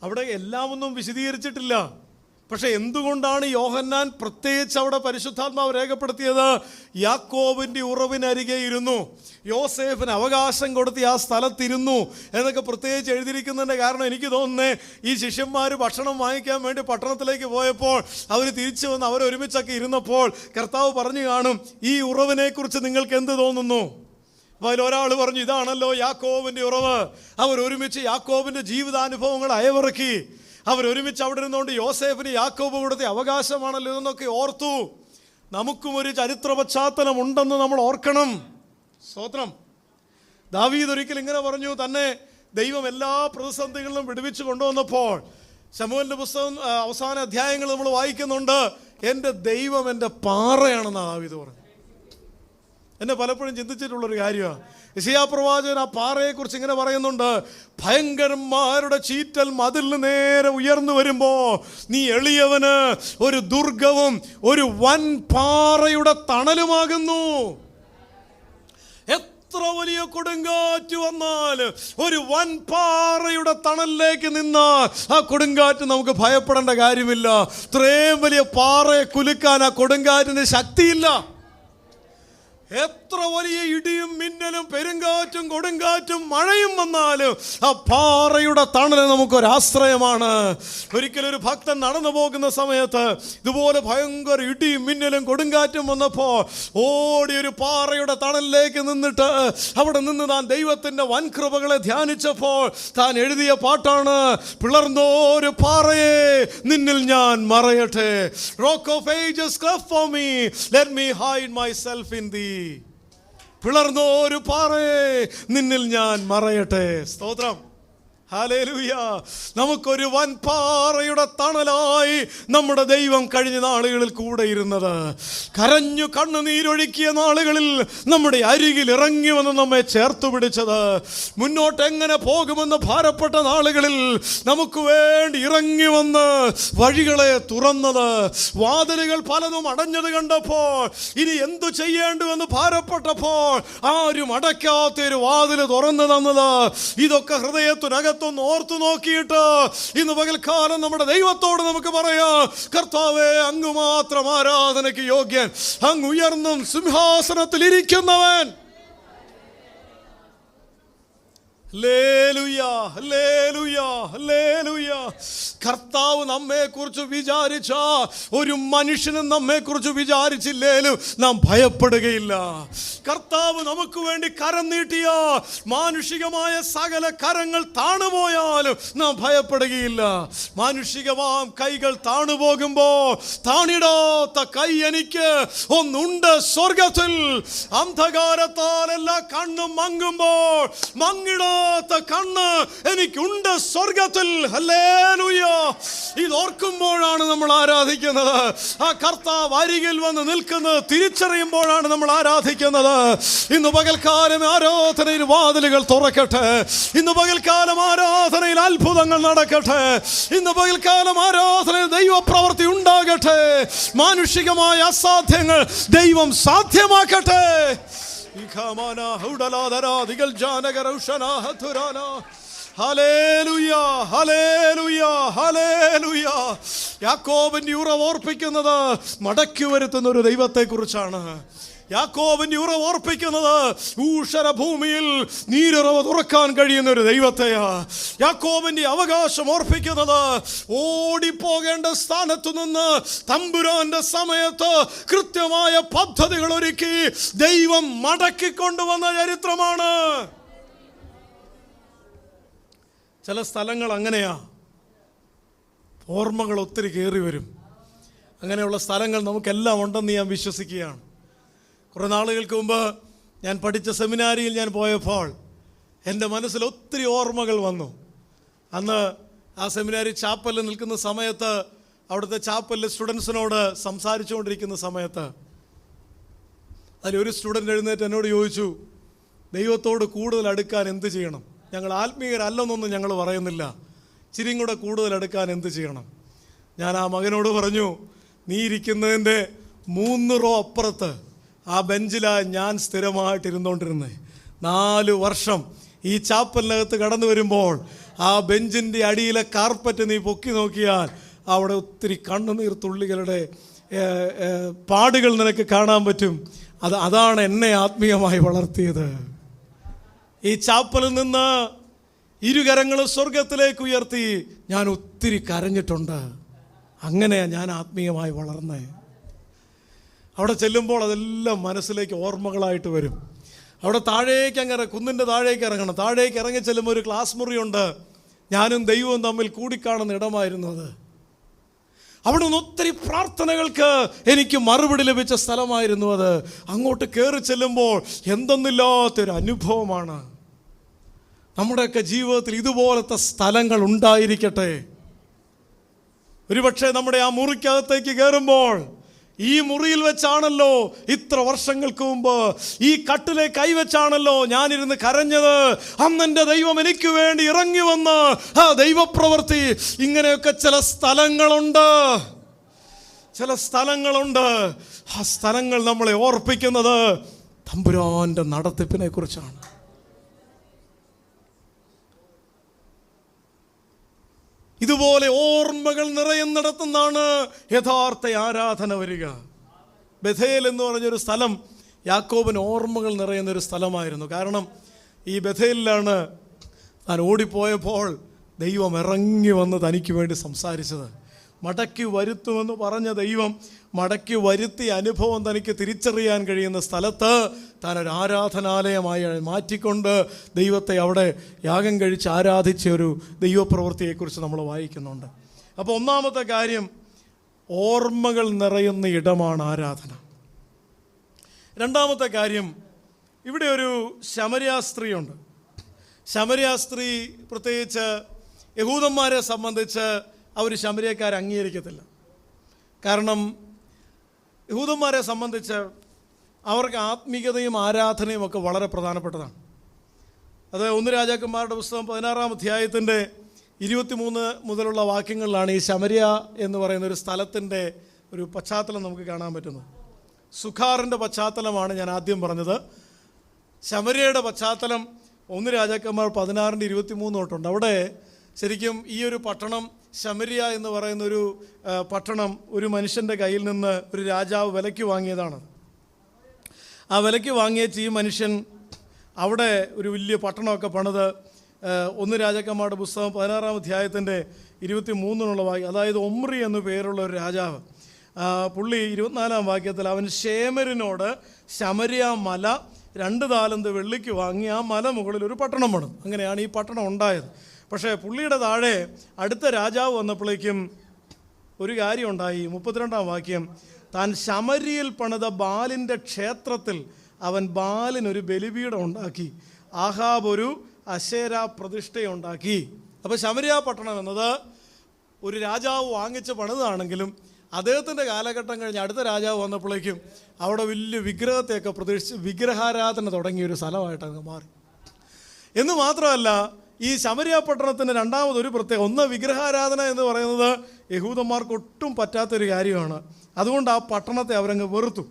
അവിടെ എല്ലാം ഒന്നും വിശദീകരിച്ചിട്ടില്ല. പക്ഷെ എന്തുകൊണ്ടാണ് യോഹന്നാൻ പ്രത്യേകിച്ച് അവിടെ പരിശുദ്ധാത്മാവ് രേഖപ്പെടുത്തിയത്? യാക്കോബിൻ്റെ ഉറവിനരികെ ഇരുന്നു, യോസേഫിന് അവകാശം കൊടുത്ത് ആ സ്ഥലത്തിരുന്നു എന്നൊക്കെ പ്രത്യേകിച്ച് എഴുതിയിരിക്കുന്നതിൻ്റെ കാരണം എനിക്ക് തോന്നുന്നത്, ഈ ശിഷ്യന്മാർ ഭക്ഷണം വാങ്ങിക്കാൻ വേണ്ടി പട്ടണത്തിലേക്ക് പോയപ്പോൾ അവർ തിരിച്ചു വന്ന് അവരൊരുമിച്ചൊക്കെ ഇരുന്നപ്പോൾ കർത്താവ് പറഞ്ഞു കാണും, ഈ ഉറവിനെക്കുറിച്ച് നിങ്ങൾക്ക് എന്ത് തോന്നുന്നു? അപ്പോൾ അതിലൊരാൾ പറഞ്ഞു, ഇതാണല്ലോ യാക്കോബിൻ്റെ ഉറവ്. അവരൊരുമിച്ച് യാക്കോബിൻ്റെ ജീവിതാനുഭവങ്ങൾ അയവിറക്കി. അവരൊരുമിച്ച് അവിടെ ഇരുന്നുകൊണ്ട് യോസേഫിന് യാക്കോബ് കൊടുത്ത അവകാശമാണല്ലോ എന്നൊക്കെ ഓർത്തു. നമുക്കും ഒരു ചരിത്ര പശ്ചാത്തലം ഉണ്ടെന്ന് നമ്മൾ ഓർക്കണം. സ്തോത്രം. ദാവീദ് ഒരിക്കൽ ഇങ്ങനെ പറഞ്ഞു, തന്നെ ദൈവം എല്ലാ പ്രതിസന്ധികളിലും വിടുവിച്ച് കൊണ്ടുവന്നപ്പോൾ, ശമൂവേലിന്റെ പുസ്തകം അവസാന അധ്യായങ്ങൾ നമ്മൾ വായിക്കുന്നുണ്ട്, എൻ്റെ ദൈവം എൻ്റെ പാറയാണെന്നാണ് ദാവീദ് പറഞ്ഞു. എന്നെ പലപ്പോഴും ചിന്തിച്ചിട്ടുള്ളൊരു കാര്യമാണ്. യെശയ്യാ പ്രവാചകൻ ആ പാറയെക്കുറിച്ച് ഇങ്ങനെ പറയുന്നുണ്ട്, ഭയങ്കരന്മാരുടെ ചീറ്റൽ മതിലിന് നേരെ ഉയർന്നു വരുമ്പോൾ നീ എളിയവന് ഒരു ദുർഗവും ഒരു വൻ പാറയുടെ തണലുമാകുന്നു. എത്ര വലിയ കൊടുങ്കാറ്റ് വന്നാൽ ഒരു വൻ പാറയുടെ തണലിലേക്ക് നിന്നാൽ ആ കൊടുങ്കാറ്റ് നമുക്ക് ഭയപ്പെടേണ്ട കാര്യമില്ല. ഇത്രയും വലിയ പാറയെ കുലുക്കാൻ ആ കൊടുങ്കാറ്റിന് ശക്തിയില്ല. എത്ര വലിയ ഇടിയും മിന്നലും പെരുങ്കാറ്റും കൊടുങ്കാറ്റും മഴയും വന്നാലും ആ പാറയുടെ തണല് നമുക്കൊരാശ്രയമാണ്. ഒരിക്കലൊരു ഭക്തൻ നടന്നു പോകുന്ന സമയത്ത് ഇതുപോലെ ഭയങ്കര ഇടിയും മിന്നലും കൊടുങ്കാറ്റും വന്നപ്പോൾ ഓടിയൊരു പാറയുടെ തണലിലേക്ക് നിന്നിട്ട് അവിടെ നിന്ന് താൻ ദൈവത്തിൻ്റെ വൻകൃപകളെ ധ്യാനിച്ചപ്പോൾ താൻ എഴുതിയ പാട്ടാണ്, പിളർന്നോരു പാറയെ നിന്നിൽ ഞാൻ മറയട്ടെ. Rock of ages cleft for me, let me hide myself in thee. പിളർന്നോരു പാറയെ നിന്നിൽ ഞാൻ മറയട്ടെ. സ്തോത്രം. ഹല്ലേലൂയ. നമുക്കൊരു വൻ പാറയുടെ തണലായി നമ്മുടെ ദൈവം കഴിഞ്ഞ നാളുകളിൽ കൂടെ ഇരുന്നത്, കരഞ്ഞു കണ്ണുനീരൊഴുക്കിയ നാളുകളിൽ നമ്മുടെ അരികിൽ ഇറങ്ങി വന്ന് നമ്മെ ചേർത്തു പിടിച്ചത്, മുന്നോട്ട് എങ്ങനെ പോകുമെന്ന് ഭാരപ്പെട്ട നാളുകളിൽ നമുക്ക് വേണ്ടി ഇറങ്ങി വന്ന് വഴികളെ തുറന്നത്, വാതിലുകൾ പലതും അടഞ്ഞത് കണ്ടപ്പോൾ ഇനി എന്തു ചെയ്യേണ്ടുവെന്ന് ഭാരപ്പെട്ടപ്പോൾ ആരും അടയ്ക്കാത്ത ഒരു വാതില് തുറന്നു തന്നത്, ഇതൊക്കെ ഹൃദയത്തിനകത്ത് ഓർത്തു നോക്കിയിട്ട് ഇന്ന് പകൽക്കാലം നമ്മുടെ ദൈവത്തോട് നമുക്ക് പറയാം, കർത്താവേ, അങ്ങ് മാത്രം ആരാധനയ്ക്ക് യോഗ്യൻ, അങ്ങ് ഉയർന്നും സിംഹാസനത്തിൽ ഇരിക്കുന്നവൻ. Hallelujah, hallelujah, hallelujah. കർത്താവ് നമ്മെക്കുറിച്ച് വിചാരിച്ച ഒരു മനുഷ്യനും നമ്മെക്കുറിച്ച് വിചാരിച്ചില്ലേലും നാം ഭയപ്പെടുകയില്ല. കർത്താവ് നമുക്ക് വേണ്ടി കരം നീട്ടിയ മാനുഷികമായ സകല കരങ്ങൾ താണുപോയാലും നാം ഭയപ്പെടുകയില്ല. മാനുഷികമാം കൈകൾ താണുപോകുമ്പോ താണിടാത്ത കൈ എനിക്ക് ഒന്നുണ്ട് സ്വർഗത്തിൽ. അന്ധകാരത്താൽ എല്ലാ കണ്ണും മങ്ങുമ്പോൾ മങ്ങിടാത്ത കണ്ണ് ഒന്ന് എനിക്കുണ്ട് സ്വർഗത്തിൽ. ഹല്ലേലൂയ. ഇതോർക്കുമ്പോഴാണ് നമ്മൾ ആരാധിക്കുന്നത്. ആ കർത്താവ് അരികിൽ വന്ന് നിൽക്കുന്നത് തിരിച്ചറിയുമ്പോഴാണ് നമ്മൾ ആരാധിക്കുന്നത്. ഇന്ന് പകൽക്കാലം ആരാധനയിൽ വാതിലുകൾ തുറക്കട്ടെ. ഇന്ന് പകൽക്കാലം ആരാധനയിൽ അത്ഭുതങ്ങൾ നടക്കട്ടെ. ഇന്ന് പകൽക്കാലം ആരാധനയിൽ ദൈവപ്രവൃത്തി ഉണ്ടാകട്ടെ. മാനുഷികമായ അസാധ്യങ്ങൾ ദൈവം സാധ്യമാക്കട്ടെ. Hallelujah, hallelujah, hallelujah. യാക്കോബിന്റെ ഉറവ് ഓർപ്പിക്കുന്നത് മടക്കി വരുത്തുന്ന ഒരു ദൈവത്തെക്കുറിച്ചാണ്. യാക്കോബിന്റെ ഉറവ് ഓർപ്പിക്കുന്നത് ഊഷര ഭൂമിയിൽ നീരുറവ് തുറക്കാൻ കഴിയുന്ന ഒരു ദൈവത്തെയാ. യാക്കോബിന്റെ അവകാശം ഓർപ്പിക്കുന്നത് ഓടിപ്പോകേണ്ട സ്ഥാനത്തു നിന്ന് തമ്പുരാന്റെ സമയത്ത് കൃത്യമായ പദ്ധതികൾ ഒരുക്കി ദൈവം മടക്കിക്കൊണ്ടുവന്ന ചരിത്രമാണ്. ചില സ്ഥലങ്ങൾ അങ്ങനെയാ, ഓർമ്മകൾ ഒത്തിരി കയറി വരും. അങ്ങനെയുള്ള സ്ഥലങ്ങൾ നമുക്കെല്ലാം ഉണ്ടെന്ന് ഞാൻ വിശ്വസിക്കുകയാണ്. കുറേ നാളുകൾക്ക് മുമ്പ് ഞാൻ പഠിച്ച സെമിനാരിയിൽ ഞാൻ പോയപ്പോൾ എൻ്റെ മനസ്സിൽ ഒത്തിരി ഓർമ്മകൾ വന്നു. അന്ന് ആ സെമിനാരി ചാപ്പലിൽ നിൽക്കുന്ന സമയത്ത്, അവിടുത്തെ ചാപ്പലിലെ സ്റ്റുഡൻസിനോട് സംസാരിച്ചുകൊണ്ടിരിക്കുന്ന സമയത്ത് അതിലൊരു സ്റ്റുഡൻ്റ് എഴുന്നേറ്റ് എന്നോട് ചോദിച്ചു, ദൈവത്തോട് കൂടുതൽ അടുക്കാൻ എന്ത് ചെയ്യണം? ഞങ്ങൾ ആത്മീയരല്ലെന്നൊന്നും ഞങ്ങൾ പറയുന്നില്ല, ഇച്ചിരിയും കൂടെ കൂടുതൽ അടുക്കാൻ എന്ത് ചെയ്യണം? ഞാൻ ആ മകനോട് പറഞ്ഞു, നീ ഇരിക്കുന്നതിൻ്റെ 3 റോ അപ്പുറത്ത് ആ ബെഞ്ചിലാണ് ഞാൻ സ്ഥിരമായിട്ടിരുന്നുകൊണ്ടിരുന്നത്. 4 വർഷം ഈ ചാപ്പലിനകത്ത് കടന്നു വരുമ്പോൾ ആ ബെഞ്ചിൻ്റെ അടിയിലെ കാർപ്പറ്റ് നീ പൊക്കി നോക്കിയാൽ അവിടെ ഒത്തിരി കണ്ണുനീർ തുള്ളികളുടെ പാടുകൾ നിനക്ക് കാണാൻ പറ്റും. അതാണ് എന്നെ ആത്മീയമായി വളർത്തിയത്. ഈ ചാപ്പലിൽ നിന്ന് ഇരുകരങ്ങളും സ്വർഗത്തിലേക്ക് ഉയർത്തി ഞാൻ ഒത്തിരി കരഞ്ഞിട്ടുണ്ട്. അങ്ങനെയാണ് ഞാൻ ആത്മീയമായി വളർന്നത്. അവിടെ ചെല്ലുമ്പോൾ അതെല്ലാം മനസ്സിലേക്ക് ഓർമ്മകളായിട്ട് വരും. അവിടെ താഴേക്ക് കുന്നിൻ്റെ താഴേക്ക് ഇറങ്ങണം. താഴേക്ക് ഇറങ്ങി ചെല്ലുമ്പോൾ ഒരു ക്ലാസ് മുറിയുണ്ട്. ഞാനും ദൈവവും തമ്മിൽ കൂടിക്കാണുന്ന ഇടമായിരുന്നു അത്. അവിടെ നിന്ന് ഒത്തിരി പ്രാർത്ഥനകൾക്ക് എനിക്ക് മറുപടി ലഭിച്ച സ്ഥലമായിരുന്നു അത്. അങ്ങോട്ട് കയറി ചെല്ലുമ്പോൾ എന്തെന്നില്ലാത്തൊരു അനുഭവമാണ്. നമ്മുടെയൊക്കെ ജീവിതത്തിൽ ഇതുപോലത്തെ സ്ഥലങ്ങൾ ഉണ്ടായിരിക്കട്ടെ. ഒരുപക്ഷെ നമ്മുടെ ആ മുറിക്കകത്തേക്ക് കയറുമ്പോൾ, ഈ മുറിയിൽ വെച്ചാണല്ലോ ഇത്ര വർഷങ്ങൾക്ക് മുമ്പ് ഈ കട്ടിലെ കൈവച്ചാണല്ലോ ഞാനിരുന്ന് കരഞ്ഞത്. അന്നെൻ്റെ ദൈവം എനിക്ക് വേണ്ടി ഇറങ്ങി വന്ന് ആ ദൈവപ്രവൃത്തി. ഇങ്ങനെയൊക്കെ ചില സ്ഥലങ്ങളുണ്ട്. ആ സ്ഥലങ്ങൾ നമ്മളെ ഓർപ്പിക്കുന്നത് തമ്പുരാന്റെ നടത്തിപ്പിനെ കുറിച്ചാണ്. ഇതുപോലെ ഓർമ്മകൾ നിറയുന്നിടത്തുനിന്നാണ് യഥാർത്ഥ ആരാധന വരിക. ബഥേൽ എന്ന് പറഞ്ഞൊരു സ്ഥലം യാക്കോബിന് ഓർമ്മകൾ നിറയുന്നൊരു സ്ഥലമായിരുന്നു. കാരണം ഈ ബഥേലിലാണ് താൻ ഓടിപ്പോയപ്പോൾ ദൈവം ഇറങ്ങി വന്ന് തനിക്ക് വേണ്ടി സംസാരിച്ചത്. മടക്കി വരുത്തുമെന്ന് പറഞ്ഞ ദൈവം മടക്കി വരുത്തിയ അനുഭവം തനിക്ക് തിരിച്ചറിയാൻ കഴിയുന്ന സ്ഥലത്ത് താൻ ഒരു ആരാധനാലയമായി മാറ്റിക്കൊണ്ട് ദൈവത്തെ അവിടെ യാഗം കഴിച്ച് ആരാധിച്ച ഒരു ദൈവപ്രവൃത്തിയെക്കുറിച്ച് നമ്മൾ വായിക്കുന്നുണ്ട്. അപ്പോൾ ഒന്നാമത്തെ കാര്യം, ഓർമ്മകൾ നിറയുന്ന ഇടമാണ് ആരാധന. രണ്ടാമത്തെ കാര്യം, ഇവിടെ ഒരു ശമര്യാ സ്ത്രീയുണ്ട്. ശമര്യാ സ്ത്രീ പ്രത്യേകിച്ച് യഹൂദന്മാരെ സംബന്ധിച്ച് അവർ ശമര്യക്കാരെ അംഗീകരിക്കത്തില്ല. കാരണം യഹൂദന്മാരെ സംബന്ധിച്ച് അവർക്ക് ആത്മീയതയും ആരാധനയും ഒക്കെ വളരെ പ്രധാനപ്പെട്ടതാണ്. അത് 1 രാജാക്കന്മാരുടെ പുസ്തകം 16-ാം അധ്യായത്തിൻ്റെ 23 മുതലുള്ള വാക്യങ്ങളിലാണ് ഈ ശമര്യ എന്ന് പറയുന്ന ഒരു സ്ഥലത്തിൻ്റെ ഒരു പശ്ചാത്തലം നമുക്ക് കാണാൻ പറ്റുന്നത്. സുഖാറിൻ്റെ പശ്ചാത്തലമാണ് ഞാൻ ആദ്യം പറഞ്ഞത്. ശമര്യയുടെ പശ്ചാത്തലം 1 രാജാക്കന്മാർ 16-23 തൊട്ടുണ്ട്. അവിടെ ശരിക്കും ഈ ഒരു പട്ടണം ശമര്യ എന്ന് പറയുന്നൊരു പട്ടണം ഒരു മനുഷ്യൻ്റെ കയ്യിൽ നിന്ന് ഒരു രാജാവ് വിലയ്ക്ക് വാങ്ങിയതാണ്. ആ വിലയ്ക്ക് വാങ്ങിയേച്ച് ഈ മനുഷ്യൻ അവിടെ ഒരു വലിയ പട്ടണമൊക്കെ പണിത് 1 രാജാക്കന്മാരുടെ പുസ്തകം 16-ാം അധ്യായത്തിൻ്റെ 23 വാക്യം, അതായത് ഒമ്രി എന്നു പേരുള്ള ഒരു രാജാവ്, പുള്ളി 24-ാം വാക്യത്തിൽ അവൻ ശേമരിനോട് ശമര്യ മല 2 താലന്ത് വെള്ളിക്ക് വാങ്ങി ആ മല മുകളിൽ ഒരു പട്ടണം പണിതു. അങ്ങനെയാണ് ഈ പട്ടണം ഉണ്ടായത്. പക്ഷേ പുള്ളിയുടെ താഴെ അടുത്ത രാജാവ് വന്നപ്പോഴേക്കും ഒരു കാര്യം ഉണ്ടായി. 32-ാം വാക്യം, താൻ ശമര്യയിൽ പണിത ബാലിൻ്റെ ക്ഷേത്രത്തിൽ അവൻ ബാലിനൊരു ബലിപീഠം ഉണ്ടാക്കി ആഹാബ് ഒരു അശേര പ്രതിഷ്ഠയുണ്ടാക്കി. അപ്പോൾ ശമര്യ പട്ടണം എന്നത് ഒരു രാജാവ് വാങ്ങിച്ച് പണിതാണെങ്കിലും അദ്ദേഹത്തിൻ്റെ കാലഘട്ടം കഴിഞ്ഞ് അടുത്ത രാജാവ് വന്നപ്പോഴേക്കും അവിടെ വലിയ വിഗ്രഹത്തെയൊക്കെ പ്രതീക്ഷിച്ച് വിഗ്രഹാരാധന തുടങ്ങിയൊരു സ്ഥലമായിട്ട് അങ്ങ് മാറി. എന്ന് മാത്രമല്ല, ഈ ശമര്യ പട്ടണത്തിൻ്റെ രണ്ടാമതൊരു പ്രത്യേകത, ഒന്ന് വിഗ്രഹാരാധന എന്ന് പറയുന്നത് യഹൂദന്മാർക്ക് ഒട്ടും പറ്റാത്തൊരു കാര്യമാണ്. അതുകൊണ്ട് ആ പട്ടണത്തെ അവരങ്ങ് വെറുത്തു.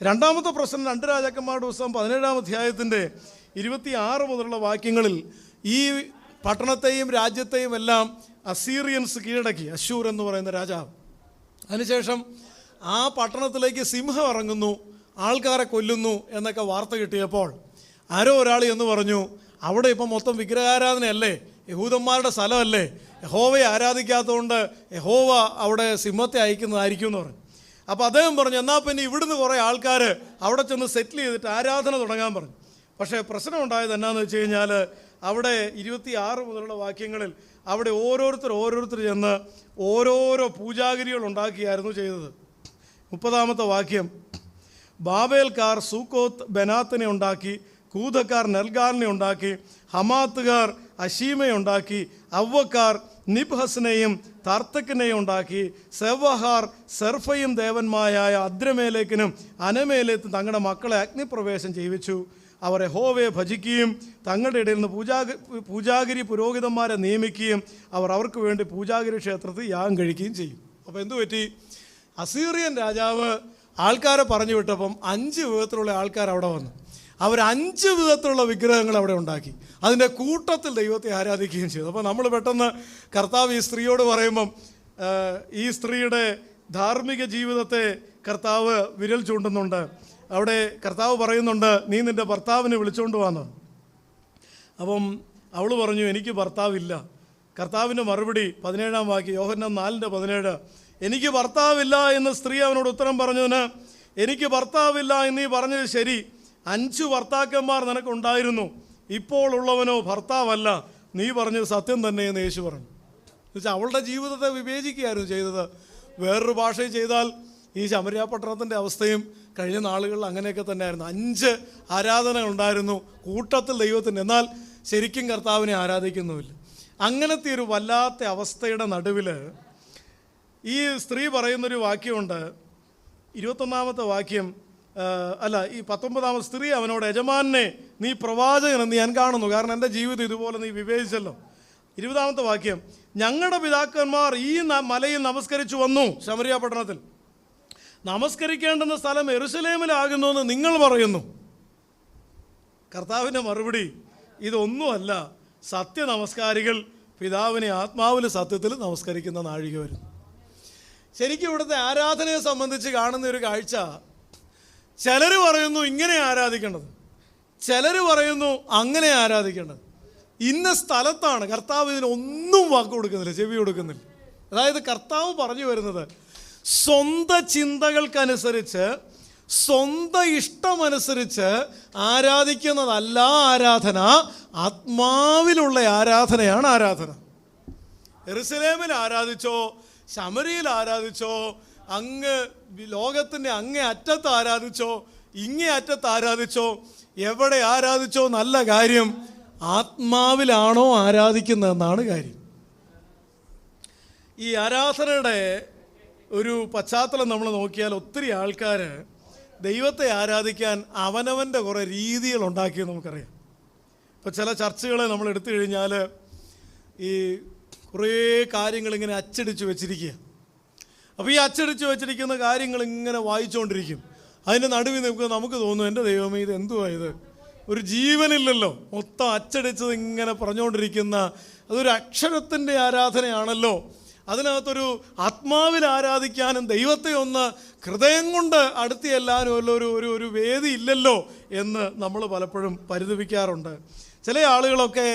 രണ്ടാമത്തെ പ്രശ്നം 2 രാജാക്കന്മാരുടെ പുസ്തകം 17-ാം അധ്യായത്തിൻ്റെ 26 മുതലുള്ള വാക്യങ്ങളിൽ ഈ പട്ടണത്തെയും രാജ്യത്തെയും എല്ലാം അസീറിയൻസ് കീഴടക്കി. അശൂർ എന്ന് പറയുന്ന രാജാവ്. അതിനുശേഷം ആ പട്ടണത്തിലേക്ക് സിംഹം ഇറങ്ങുന്നു, ആൾക്കാരെ കൊല്ലുന്നു എന്നൊക്കെ വാർത്ത കിട്ടിയപ്പോൾ ആരോ ഒരാൾ എന്ന് പറഞ്ഞു, അവിടെ ഇപ്പം മൊത്തം വിഗ്രഹാരാധനയല്ലേ, യഹൂദന്മാരുടെ സ്ഥലമല്ലേ, യഹോവയെ ആരാധിക്കാത്തതുകൊണ്ട് യഹോവ അവിടെ സിംഹത്തെ അയക്കുന്നതായിരിക്കും എന്ന് പറഞ്ഞു. അപ്പോൾ അദ്ദേഹം പറഞ്ഞു, എന്നാൽ പിന്നെ ഇവിടുന്ന് കുറേ ആൾക്കാർ അവിടെ ചെന്ന് സെറ്റിൽ ചെയ്തിട്ട് ആരാധന തുടങ്ങാൻ പറഞ്ഞു. പക്ഷേ പ്രശ്നം ഉണ്ടായത് എന്നാന്ന് വെച്ച് കഴിഞ്ഞാൽ അവിടെ 26 മുതലുള്ള വാക്യങ്ങളിൽ അവിടെ ഓരോരുത്തർ ചെന്ന് ഓരോരോ പൂജാഗിരികൾ ഉണ്ടാക്കിയായിരുന്നു ചെയ്തത്. 30-ാമത്തെ വാക്യം, ബാബേൽക്കാർ സൂക്കോത്ത് ബനാത്തിനെ ഉണ്ടാക്കി, കൂതക്കാർ നെൽഗാലിനെ ഉണ്ടാക്കി, ഹമാത്തുകാർ അഷീമയെ ഉണ്ടാക്കി, അവ്വക്കാർ നിബ്ഹസിനെയും തർത്തക്കിനെയും ഉണ്ടാക്കി, സെവഹാർ സെർഫയും ദേവന്മാരായ അദ്രമേലേക്കിനും അനമേലേക്കും തങ്ങളുടെ മക്കളെ അഗ്നിപ്രവേശം ചെയ്യിച്ചു. അവർ യഹോവയെ ഭജിക്കുകയും തങ്ങളുടെ ഇടയിൽ നിന്ന് പൂജാഗിരി പുരോഹിതന്മാരെ നിയമിക്കുകയും അവർക്ക് വേണ്ടി പൂജാഗിരി ക്ഷേത്രത്തിൽ യാഗം കഴിക്കുകയും ചെയ്യും. അപ്പോൾ എന്തു പറ്റി? അസീറിയൻ രാജാവ് ആൾക്കാരെ പറഞ്ഞു വിട്ടപ്പം 5 വിധത്തിലുള്ള ആൾക്കാർ അവിടെ വന്നു. അവർ 5 വിധത്തിലുള്ള വിഗ്രഹങ്ങൾ അവിടെ ഉണ്ടാക്കി. അതിൻ്റെ കൂട്ടത്തിൽ ദൈവത്തെ ആരാധിക്കുകയും ചെയ്തു. അപ്പോൾ നമ്മൾ പെട്ടെന്ന് കർത്താവ് ഈ സ്ത്രീയോട് പറയുമ്പം ഈ സ്ത്രീയുടെ ധാർമ്മിക ജീവിതത്തെ കർത്താവ് വിരൽ ചൂണ്ടുന്നുണ്ട്. അവിടെ കർത്താവ് പറയുന്നുണ്ട്, നീ നിൻ്റെ ഭർത്താവിനെ വിളിച്ചുകൊണ്ട് വന്നു. അപ്പം അവൾ പറഞ്ഞു, എനിക്ക് ഭർത്താവില്ല. കർത്താവിൻ്റെ മറുപടി 17-ാം വാക്യം, യോഹന്നാൻ 4:17, എനിക്ക് ഭർത്താവില്ല എന്ന് സ്ത്രീ അവനോട് ഉത്തരം പറഞ്ഞതിന്, എനിക്ക് ഭർത്താവില്ല എന്ന് നീ പറഞ്ഞത് ശരി, 5 ഭർത്താക്കന്മാർ നിനക്കുണ്ടായിരുന്നു, ഇപ്പോൾ ഉള്ളവനോ ഭർത്താവല്ല, നീ പറഞ്ഞത് സത്യം തന്നെ എന്ന് യേശു പറഞ്ഞു. എന്നുവെച്ചാൽ അവളുടെ ജീവിതത്തെ വിവേചിക്കുകയായിരുന്നു ചെയ്തത്. വേറൊരു ഭാഷയിൽ ചെയ്താൽ ഈ ശമര്യ പട്ടണത്തിൻ്റെ അവസ്ഥയും കഴിഞ്ഞ നാളുകളിൽ അങ്ങനെയൊക്കെ തന്നെയായിരുന്നു. 5 ആരാധന ഉണ്ടായിരുന്നു, കൂട്ടത്തിൽ ദൈവത്തിന്, എന്നാൽ ശരിക്കും കർത്താവിനെ ആരാധിക്കുന്നുമില്ല. അങ്ങനത്തെ ഒരു വല്ലാത്ത അവസ്ഥയുടെ നടുവിൽ ഈ സ്ത്രീ പറയുന്നൊരു വാക്യമുണ്ട്. 21-ാമത്തെ വാക്യം, ഈ 19-ാമത്തെ സ്ത്രീ അവനോട്, യജമാനെ നീ പ്രവാചകനെന്ന് ഞാൻ കാണുന്നു, കാരണം എൻ്റെ ജീവിതം ഇതുപോലെ നീ വിവേചിച്ചല്ലോ. 20-ാമത്തെ വാക്യം, ഞങ്ങളുടെ പിതാക്കന്മാർ ഈ മലയിൽ നമസ്കരിച്ചു വന്നു. ശമര്യ പട്ടണത്തിൽ നമസ്കരിക്കേണ്ടുന്ന സ്ഥലം യെരൂശലേമിലാകുന്നു എന്ന് നിങ്ങൾ പറയുന്നു. കർത്താവിൻ്റെ മറുപടി, ഇതൊന്നുമല്ല, സത്യനമസ്കാരികൾ പിതാവിനെ ആത്മാവിൽ സത്യത്തിൽ നമസ്കരിക്കുന്ന നാഴിക വരുന്നു. ശരിക്കും ഇവിടുത്തെ ആരാധനയെ സംബന്ധിച്ച് കാണുന്ന ഒരു കാഴ്ച, ചിലർ പറയുന്നു ഇങ്ങനെ ആരാധിക്കേണ്ടത്, ചിലർ പറയുന്നു അങ്ങനെ ആരാധിക്കേണ്ടത്. ഇന്ന സ്ഥലത്താണ്. കർത്താവ് ഇതിനൊന്നും വാക്ക് കൊടുക്കുന്നില്ല, ചെവി കൊടുക്കുന്നില്ല. അതായത് കർത്താവ് പറഞ്ഞു വരുന്നത്, സ്വന്തം ചിന്തകൾക്കനുസരിച്ച് സ്വന്തം ഇഷ്ടമനുസരിച്ച് ആരാധിക്കുന്നതല്ല ആരാധന, ആത്മാവിലുള്ള ആരാധനയാണ് ആരാധന. യെരൂശലേമിൽ ആരാധിച്ചോ, ശമരിയിൽ ആരാധിച്ചോ, അങ്ങ് ലോകത്തിൻ്റെ അങ്ങേ അറ്റത്ത് ആരാധിച്ചോ, ഇങ്ങേ അറ്റത്ത് ആരാധിച്ചോ, എവിടെ ആരാധിച്ചോ, നല്ല കാര്യം, ആത്മാവിലാണോ ആരാധിക്കുന്നതെന്നാണ് കാര്യം. ഈ ആരാധനയുടെ ഒരു പശ്ചാത്തലം നമ്മൾ നോക്കിയാൽ ഒത്തിരി ആൾക്കാർ ദൈവത്തെ ആരാധിക്കാൻ അവനവൻ്റെ കുറേ രീതികൾ ഉണ്ടാക്കിയെന്ന് നമുക്കറിയാം. ഇപ്പോൾ ചില ചർച്ചകളെ നമ്മൾ എടുത്തു കഴിഞ്ഞാൽ ഈ കുറേ കാര്യങ്ങളിങ്ങനെ അച്ചടിച്ച് വെച്ചിരിക്കുക. അപ്പോൾ ഈ അച്ചടിച്ച് വെച്ചിരിക്കുന്ന കാര്യങ്ങൾ ഇങ്ങനെ വായിച്ചുകൊണ്ടിരിക്കും. അതിൻ്റെ നടുവിൽ നിൽക്കുക, നമുക്ക് തോന്നും, എൻ്റെ ദൈവമേ ഇത് എന്തുവാ ഇത്, ഒരു ജീവനില്ലല്ലോ, മൊത്തം അച്ചടിച്ചത് ഇങ്ങനെ പറഞ്ഞുകൊണ്ടിരിക്കുന്ന, അതൊരു അക്ഷരത്തിൻ്റെ ആരാധനയാണല്ലോ, അതിനകത്തൊരു ആത്മാവിൽ ആരാധിക്കാനും ദൈവത്തെ ഒന്ന് ഹൃദയം കൊണ്ട് അടുത്ത് ചെല്ലാനും ഒരു വേദി ഇല്ലല്ലോ എന്ന് നമ്മൾ പലപ്പോഴും പരിതപിക്കാറുണ്ട്. ചില ആളുകളൊക്കെ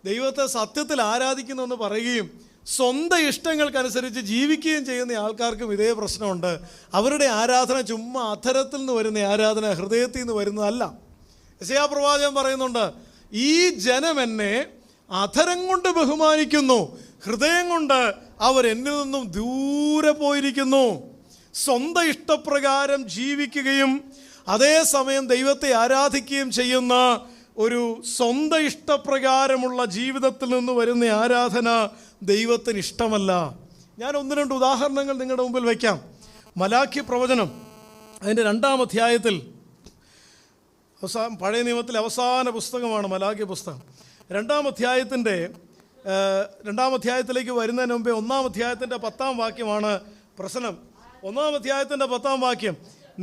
ദൈവത്തെ സത്യത്തിൽ ആരാധിക്കുന്നെന്ന് പറയുകയും സ്വന്തം ഇഷ്ടങ്ങൾക്കനുസരിച്ച് ജീവിക്കുകയും ചെയ്യുന്ന ആൾക്കാർക്കും ഇതേ പ്രശ്നമുണ്ട്. അവരുടെ ആരാധന ചുമ്മാ അധരത്തിൽ നിന്ന് വരുന്ന ആരാധന, ഹൃദയത്തിൽ നിന്ന് വരുന്നതല്ല. യെശയ്യാ പ്രവാചകൻ പറയുന്നുണ്ട്, ഈ ജനം എന്നെ അധരം കൊണ്ട് ബഹുമാനിക്കുന്നു, ഹൃദയം കൊണ്ട് അവർ എന്നിൽ നിന്നും ദൂരെ പോയിരിക്കുന്നു. സ്വന്തം ഇഷ്ടപ്രകാരം ജീവിക്കുകയും അതേസമയം ദൈവത്തെ ആരാധിക്കുകയും ചെയ്യുന്ന ഒരു സ്വന്തം ഇഷ്ടപ്രകാരമുള്ള ജീവിതത്തിൽ നിന്ന് വരുന്ന ആരാധന ദൈവത്തിന് ഇഷ്ടമല്ല. ഞാൻ 1-2 ഉദാഹരണങ്ങൾ നിങ്ങളുടെ മുമ്പിൽ വയ്ക്കാം. മലാഖി പ്രവചനം അതിൻ്റെ 2-ാം അധ്യായത്തിൽ, പഴയ നിയമത്തിലെ അവസാന പുസ്തകമാണ് മലാഖി പുസ്തകം. 2-ാം അധ്യായത്തിലേക്ക് വരുന്നതിന് മുമ്പേ 1-ാം അധ്യായത്തിൻ്റെ 10-ാം വാക്യമാണ് പ്രശ്നം. 1-ാം അധ്യായത്തിൻ്റെ 10-ാം വാക്യം,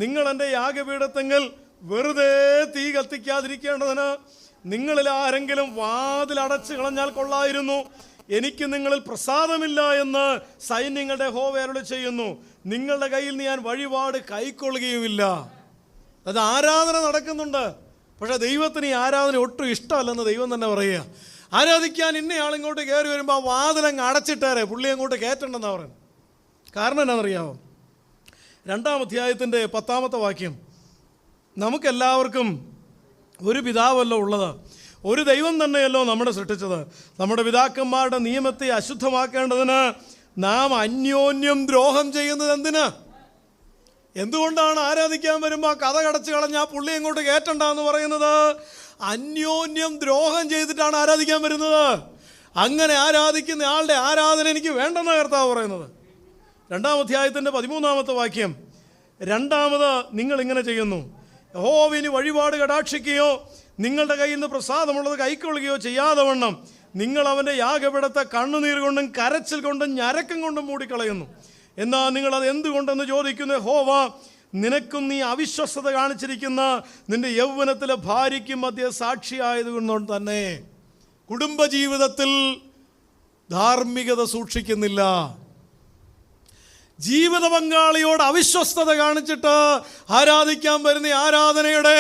നിങ്ങൾ എൻ്റെ യാഗപീഠത്തെങ്കിൽ വെറുതെ തീ കത്തിക്കാതിരിക്കേണ്ടതിന് നിങ്ങളിൽ ആരെങ്കിലും വാതിലടച്ച് കളഞ്ഞാൽ കൊള്ളായിരുന്നു. എനിക്ക് നിങ്ങളിൽ പ്രസാദമില്ല എന്ന് സൈന്യങ്ങളുടെ യഹോവ അരുളി ചെയ്യുന്നു. നിങ്ങളുടെ കയ്യിൽ ഞാൻ വഴിപാട് കൈക്കൊള്ളുകയുമില്ല. അത് ആരാധന നടക്കുന്നുണ്ട്, പക്ഷേ ദൈവത്തിന് ഈ ആരാധന ഒട്ടും ഇഷ്ടമല്ലെന്ന് ദൈവം തന്നെ പറയുക. ആരാധിക്കാൻ ഇന്നയാളിങ്ങോട്ട് കയറി വരുമ്പോൾ ആ വാതിലങ്ങ് അടച്ചിട്ടേരെ, പുള്ളി അങ്ങോട്ട് കയറ്റണ്ടെന്നാണ് പറയുന്നത്. കാരണം എന്നാണെന്നറിയാമോ? 2-ാം അധ്യായത്തിൻ്റെ 10-ാമത്തെ വാക്യം, നമുക്കെല്ലാവർക്കും ഒരു പിതാവല്ലോ ഉള്ളത്, ഒരു ദൈവം തന്നെയല്ലോ നമ്മളെ സൃഷ്ടിച്ചത്. നമ്മുടെ പിതാക്കന്മാരുടെ നിയമത്തെ അശുദ്ധമാക്കേണ്ടതിന് നാം അന്യോന്യം ദ്രോഹം ചെയ്യുന്നത് എന്തിന്? എന്തുകൊണ്ടാണ് ആരാധിക്കാൻ വരുമ്പോൾ കഥ കടച്ച് കളഞ്ഞ ആ പുള്ളി അങ്ങോട്ട് കയറ്റണ്ടെന്ന് പറയുന്നത്? അന്യോന്യം ദ്രോഹം ചെയ്തിട്ടാണ് ആരാധിക്കാൻ വരുന്നത്. അങ്ങനെ ആരാധിക്കുന്ന ആളുടെ ആരാധന എനിക്ക് വേണ്ടെന്ന കർത്താവ് പറയുന്നത്. 2-ാം അധ്യായത്തിൻ്റെ 13-ാമത്തെ വാക്യം, രണ്ടാമത് നിങ്ങൾ ഇങ്ങനെ ചെയ്യുന്നു, യഹോവയിന് വഴിപാട് കടാക്ഷിക്കുകയോ നിങ്ങളുടെ കയ്യിൽ നിന്ന് പ്രസാദമുള്ളത് കൈക്കൊള്ളുകയോ ചെയ്യാതെ വണ്ണം നിങ്ങൾ അവൻ്റെ യാഗപീഠത്തെ കണ്ണുനീർ കൊണ്ടും കരച്ചിൽ കൊണ്ടും ഞരക്കം കൊണ്ടും മൂടിക്കളയുന്നു. എന്നാൽ നിങ്ങളത് എന്തുകൊണ്ടെന്ന് ചോദിക്കുന്നു. യഹോവ നിനക്കും നീ അവിശ്വസ്തത കാണിച്ചിരിക്കുന്ന നിന്റെ യൗവനത്തിലെ ഭാര്യയ്ക്കും മധ്യ സാക്ഷിയായതുകൊണ്ട് തന്നെ. കുടുംബജീവിതത്തിൽ ധാർമ്മികത സൂക്ഷിക്കുന്നില്ല. ജീവിത പങ്കാളിയോട് അവിശ്വസ്തത കാണിച്ചിട്ട് ആരാധിക്കാൻ വരുന്ന ആരാധനയുടെ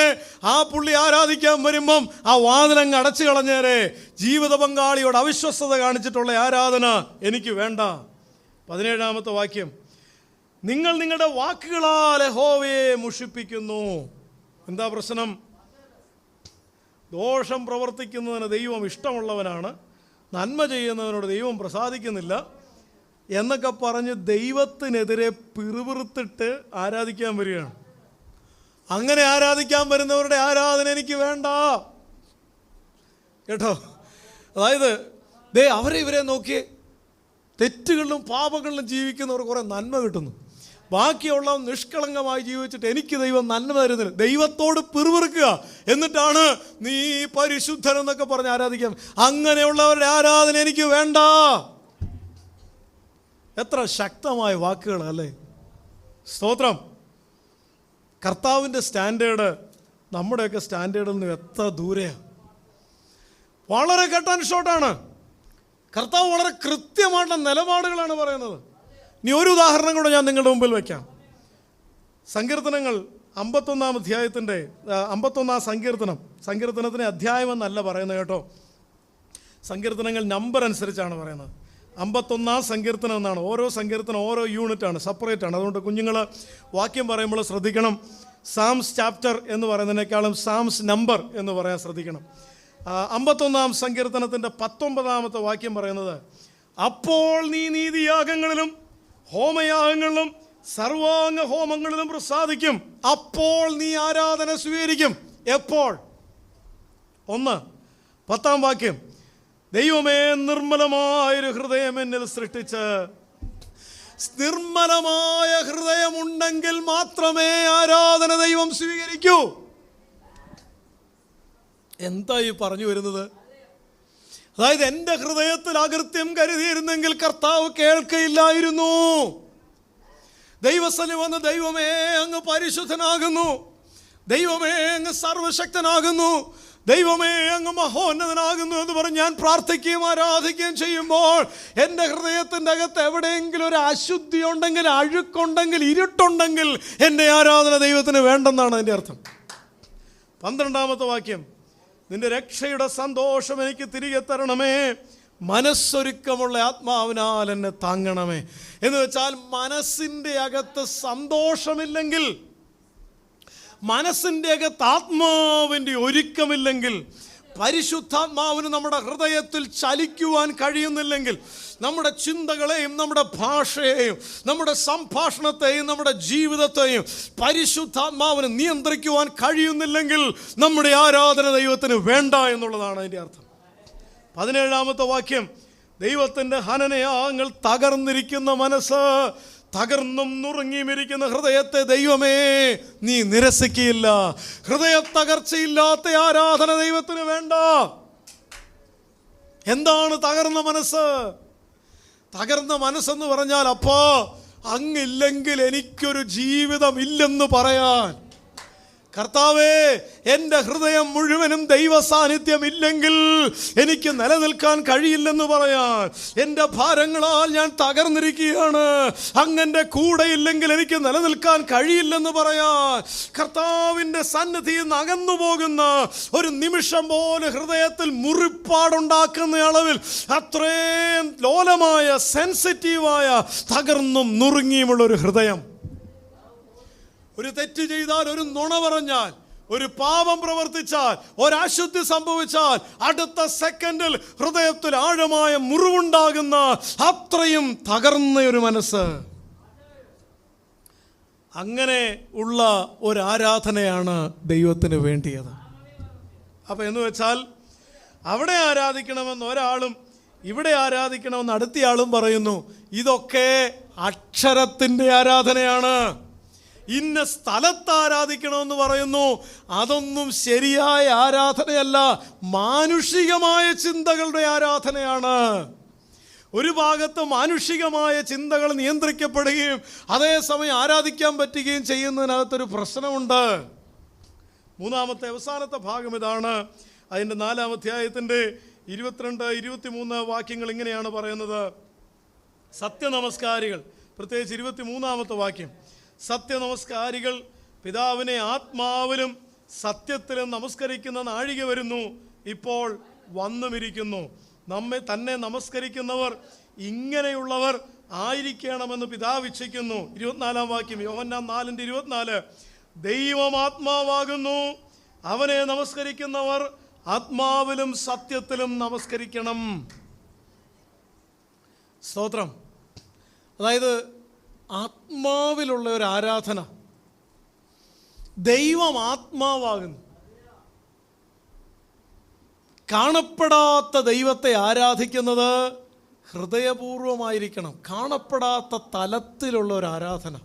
ആ പുള്ളി ആരാധിക്കാൻ വരുമ്പം ആ വാതിലങ്ങ് അടച്ചു കളഞ്ഞേരെ. ജീവിത പങ്കാളിയോട് അവിശ്വസ്തത കാണിച്ചിട്ടുള്ള ആരാധന എനിക്ക് വേണ്ട. 17-ാമത്തെ വാക്യം, നിങ്ങൾ നിങ്ങളുടെ വാക്കുകളാൽ യഹോവയെ മുഷിപ്പിക്കുന്നു. എന്താ പ്രശ്നം? ദോഷം പ്രവർത്തിക്കുന്നതിന് ദൈവം ഇഷ്ടമുള്ളവനാണ്, നന്മ ചെയ്യുന്നതിനോട് ദൈവം പ്രസാദിക്കുന്നില്ല എന്നൊക്കെ പറഞ്ഞ് ദൈവത്തിനെതിരെ പിറുപിറുത്തിട്ട് ആരാധിക്കാൻ വരികയാണ്. അങ്ങനെ ആരാധിക്കാൻ വരുന്നവരുടെ ആരാധന എനിക്ക് വേണ്ട കേട്ടോ. അതായത് അവരെ ഇവരെ നോക്കിയേ, തെറ്റുകളിലും പാപങ്ങളിലും ജീവിക്കുന്നവർ കുറേ നന്മ കിട്ടുന്നു, ബാക്കിയുള്ള നിഷ്കളങ്കമായി ജീവിച്ചിട്ട് എനിക്ക് ദൈവം നന്മ തരുന്നില്ല. ദൈവത്തോട് പിറുപിറുക്കുക, എന്നിട്ടാണ് നീ പരിശുദ്ധൻ എന്നൊക്കെ പറഞ്ഞ് ആരാധിക്കാം. അങ്ങനെയുള്ളവരുടെ ആരാധന എനിക്ക് വേണ്ട. എത്ര ശക്തമായ വാക്കുകൾ അല്ലേ? സ്തോത്രം. കർത്താവിൻ്റെ സ്റ്റാൻഡേർഡ് നമ്മുടെയൊക്കെ സ്റ്റാൻഡേർഡിൽ നിന്ന് എത്ര ദൂരെയാണ്. വളരെ കട്ട് ആൻഡ് ഷോർട്ടാണ്. കർത്താവ് വളരെ കൃത്യമായിട്ടുള്ള നിലപാടുകളാണ് പറയുന്നത്. ഇനി ഒരു ഉദാഹരണം കൂടെ ഞാൻ നിങ്ങളുടെ മുമ്പിൽ വയ്ക്കാം. സങ്കീർത്തനങ്ങൾ 51-ാം അധ്യായത്തിൻ്റെ 51-ാം സങ്കീർത്തനത്തിന് അധ്യായമെന്നല്ല പറയുന്നത് കേട്ടോ. സങ്കീർത്തനങ്ങൾ നമ്പർ അനുസരിച്ചാണ് പറയുന്നത്. 51-ാം സങ്കീർത്തനം എന്നാണ്. ഓരോ സങ്കീർത്തനം ഓരോ യൂണിറ്റാണ്, സെപ്പറേറ്റ് ആണ്. അതുകൊണ്ട് കുഞ്ഞുങ്ങൾ വാക്യം പറയുമ്പോൾ ശ്രദ്ധിക്കണം. സാംസ് ചാപ്റ്റർ എന്ന് പറയുന്നതിനേക്കാളും സാംസ് നമ്പർ എന്ന് പറയാൻ ശ്രദ്ധിക്കണം. 51-ാം സങ്കീർത്തനത്തിൻ്റെ 19-ാമത്തെ വാക്യം പറയുന്നത്, അപ്പോൾ നീ നീതിയാഗങ്ങളിലും ഹോമയാഗങ്ങളിലും സർവാംഗ ഹോമങ്ങളിലും പ്രസാദിക്കും. അപ്പോൾ നീ ആരാധന സ്വീകരിക്കും. എപ്പോൾ? 1. 10-ാം വാക്യം, ദൈവമേ നിർമ്മലമായൊരു ഹൃദയം എന്നിൽ സൃഷ്ടിച്ച്. നിർമ്മലമായ ഹൃദയമുണ്ടെങ്കിൽ മാത്രമേ ആരാധന ദൈവം സ്വീകരിക്കൂ. എന്താ ഈ പറഞ്ഞു വരുന്നത്? അതായത് എൻ്റെ ഹൃദയത്തിൽ അകൃത്യം കരുതിയിരുന്നെങ്കിൽ കർത്താവ് കേൾക്കയില്ലായിരുന്നു. ദൈവസന്നിധി വന്ന് ദൈവമേ അങ്ങ് പരിശുദ്ധനാകുന്നു, ദൈവമേ അങ്ങ് സർവശക്തനാകുന്നു, ദൈവമേ അങ്ങ് മഹോന്നതനാകുന്നു എന്ന് പറഞ്ഞ് ഞാൻ പ്രാർത്ഥിക്കുകയും ആരാധിക്കുകയും ചെയ്യുമ്പോൾ എൻ്റെ ഹൃദയത്തിൻ്റെ അകത്ത് എവിടെയെങ്കിലും ഒരു അശുദ്ധി ഉണ്ടെങ്കിൽ, അഴുക്കുണ്ടെങ്കിൽ, ഇരുട്ടുണ്ടെങ്കിൽ എൻ്റെ ആരാധന ദൈവത്തിന് വേണ്ടെന്നാണ് അതിൻ്റെ അർത്ഥം. 12-ാമത്തെ വാക്യം, നിന്റെ രക്ഷയുടെ സന്തോഷം എനിക്ക് തിരികെ തരണമേ, മനസ്സൊരുക്കമുള്ള ആത്മാവിനാൽ എന്നെ താങ്ങണമേ. എന്ന് വെച്ചാൽ മനസ്സിൻ്റെ അകത്ത് സന്തോഷമില്ലെങ്കിൽ, മനസ്സിൻ്റെ അകത്ത് ആത്മാവിൻ്റെ ഒരുക്കമില്ലെങ്കിൽ, പരിശുദ്ധാത്മാവിന് നമ്മുടെ ഹൃദയത്തിൽ ചലിക്കുവാൻ കഴിയുന്നില്ലെങ്കിൽ, നമ്മുടെ ചിന്തകളെയും നമ്മുടെ ഭാഷയെയും നമ്മുടെ സംഭാഷണത്തെയും നമ്മുടെ ജീവിതത്തെയും പരിശുദ്ധാത്മാവിന് നിയന്ത്രിക്കുവാൻ കഴിയുന്നില്ലെങ്കിൽ നമ്മുടെ ആരാധന ദൈവത്തിന് വേണ്ട എന്നുള്ളതാണ് അതിൻ്റെ അർത്ഥം. 17-ാമത്തെ വാക്യം, ദൈവത്തിൻ്റെ ഹനനയാങ്ങൾ തകർന്നിരിക്കുന്ന മനസ്സ്, തകർന്നും നുറുങ്ങിയുമിരിക്കുന്ന ഹൃദയത്തെ ദൈവമേ നീ നിരസിക്കുകയില്ല. ഹൃദയ തകർച്ചയില്ലാത്ത ആരാധന ദൈവത്തിന് വേണ്ട. എന്താണ് തകർന്ന മനസ്സ്? തകർന്ന മനസ്സെന്ന് പറഞ്ഞാൽ, അപ്പാ അങ്ങില്ലെങ്കിൽ എനിക്കൊരു ജീവിതം ഇല്ലെന്ന് പറയാൻ. കർത്താവേ, എൻ്റെ ഹൃദയം മുഴുവനും ദൈവ സാന്നിധ്യം ഇല്ലെങ്കിൽ എനിക്ക് നിലനിൽക്കാൻ കഴിയില്ലെന്ന് പറയാൻ. എൻ്റെ ഭാരങ്ങളാൽ ഞാൻ തകർന്നിരിക്കുകയാണ്, അങ്ങൻ്റെ കൂടെ ഇല്ലെങ്കിൽ എനിക്ക് നിലനിൽക്കാൻ കഴിയില്ലെന്ന് പറയാൻ. കർത്താവിൻ്റെ സന്നിധിയിൽ നിന്ന് അകന്നു പോകുന്ന ഒരു നിമിഷം പോലെ ഹൃദയത്തിൽ മുറിപ്പാടുണ്ടാക്കുന്ന അളവിൽ അത്രയും ലോലമായ, സെൻസിറ്റീവായ, തകർന്നും നുറുങ്ങിയുമുള്ള ഒരു ഹൃദയം. ഒരു തെറ്റ് ചെയ്താൽ, ഒരു നുണ പറഞ്ഞാൽ, ഒരു പാപം പ്രവർത്തിച്ചാൽ, ഒരശുദ്ധി സംഭവിച്ചാൽ അടുത്ത സെക്കൻഡിൽ ഹൃദയത്തിൽ ആഴമായ മുറിവുണ്ടാകുന്ന അത്രയും തകർന്ന ഒരു മനസ്സ്. അങ്ങനെ ഉള്ള ഒരു ആരാധനയാണ് ദൈവത്തിന് വേണ്ടിയത്. അപ്പം എന്ന് വെച്ചാൽ, അവിടെ ആരാധിക്കണമെന്ന് ഒരാളും ഇവിടെ ആരാധിക്കണമെന്ന് അടുത്തയാളും പറയുന്നു. ഇതൊക്കെ അക്ഷരത്തിൻ്റെ ആരാധനയാണ്. ഇന്ന സ്ഥലത്ത് ആരാധിക്കണമെന്ന് പറയുന്നു. അതൊന്നും ശരിയായ ആരാധനയല്ല, മാനുഷികമായ ചിന്തകളുടെ ആരാധനയാണ്. ഒരു ഭാഗത്ത് മാനുഷികമായ ചിന്തകൾ നിയന്ത്രിക്കപ്പെടുകയും അതേസമയം ആരാധിക്കാൻ പറ്റുകയും ചെയ്യുന്നതിനകത്തൊരു പ്രശ്നമുണ്ട്. 3-ാമത്തെ അവസാനത്തെ ഭാഗം ഇതാണ്. അതിൻ്റെ 4-ാം അധ്യായത്തിൻ്റെ 22-23 വാക്യങ്ങൾ ഇങ്ങനെയാണ് പറയുന്നത്. സത്യനമസ്കാരികൾ, പ്രത്യേകിച്ച് 23-ാമത്തെ വാക്യം, സത്യനമസ്കാരികൾ പിതാവിനെ ആത്മാവിലും സത്യത്തിലും നമസ്കരിക്കുന്ന നാഴിക വരുന്നു, ഇപ്പോൾ വന്നുമിരിക്കുന്നു. നമ്മെ തന്നെ നമസ്കരിക്കുന്നവർ ഇങ്ങനെയുള്ളവർ ആയിരിക്കണമെന്ന് പിതാവ് ഇച്ഛിക്കുന്നു. 24-ാം വാക്യം, യോഹന്നാൻ 4:24, ദൈവം ആത്മാവാകുന്നു, അവനെ നമസ്കരിക്കുന്നവർ ആത്മാവിലും സത്യത്തിലും നമസ്കരിക്കണം. സ്തോത്രം. അതായത് ആത്മാവിലുള്ള ഒരു ആരാധന. ദൈവം ആത്മാവാകുന്നു. കാണപ്പെടാത്ത ദൈവത്തെ ആരാധിക്കുന്നത് ഹൃദയപൂർവമായിരിക്കണം. കാണപ്പെടാത്ത തലത്തിലുള്ള ഒരു ആരാധന.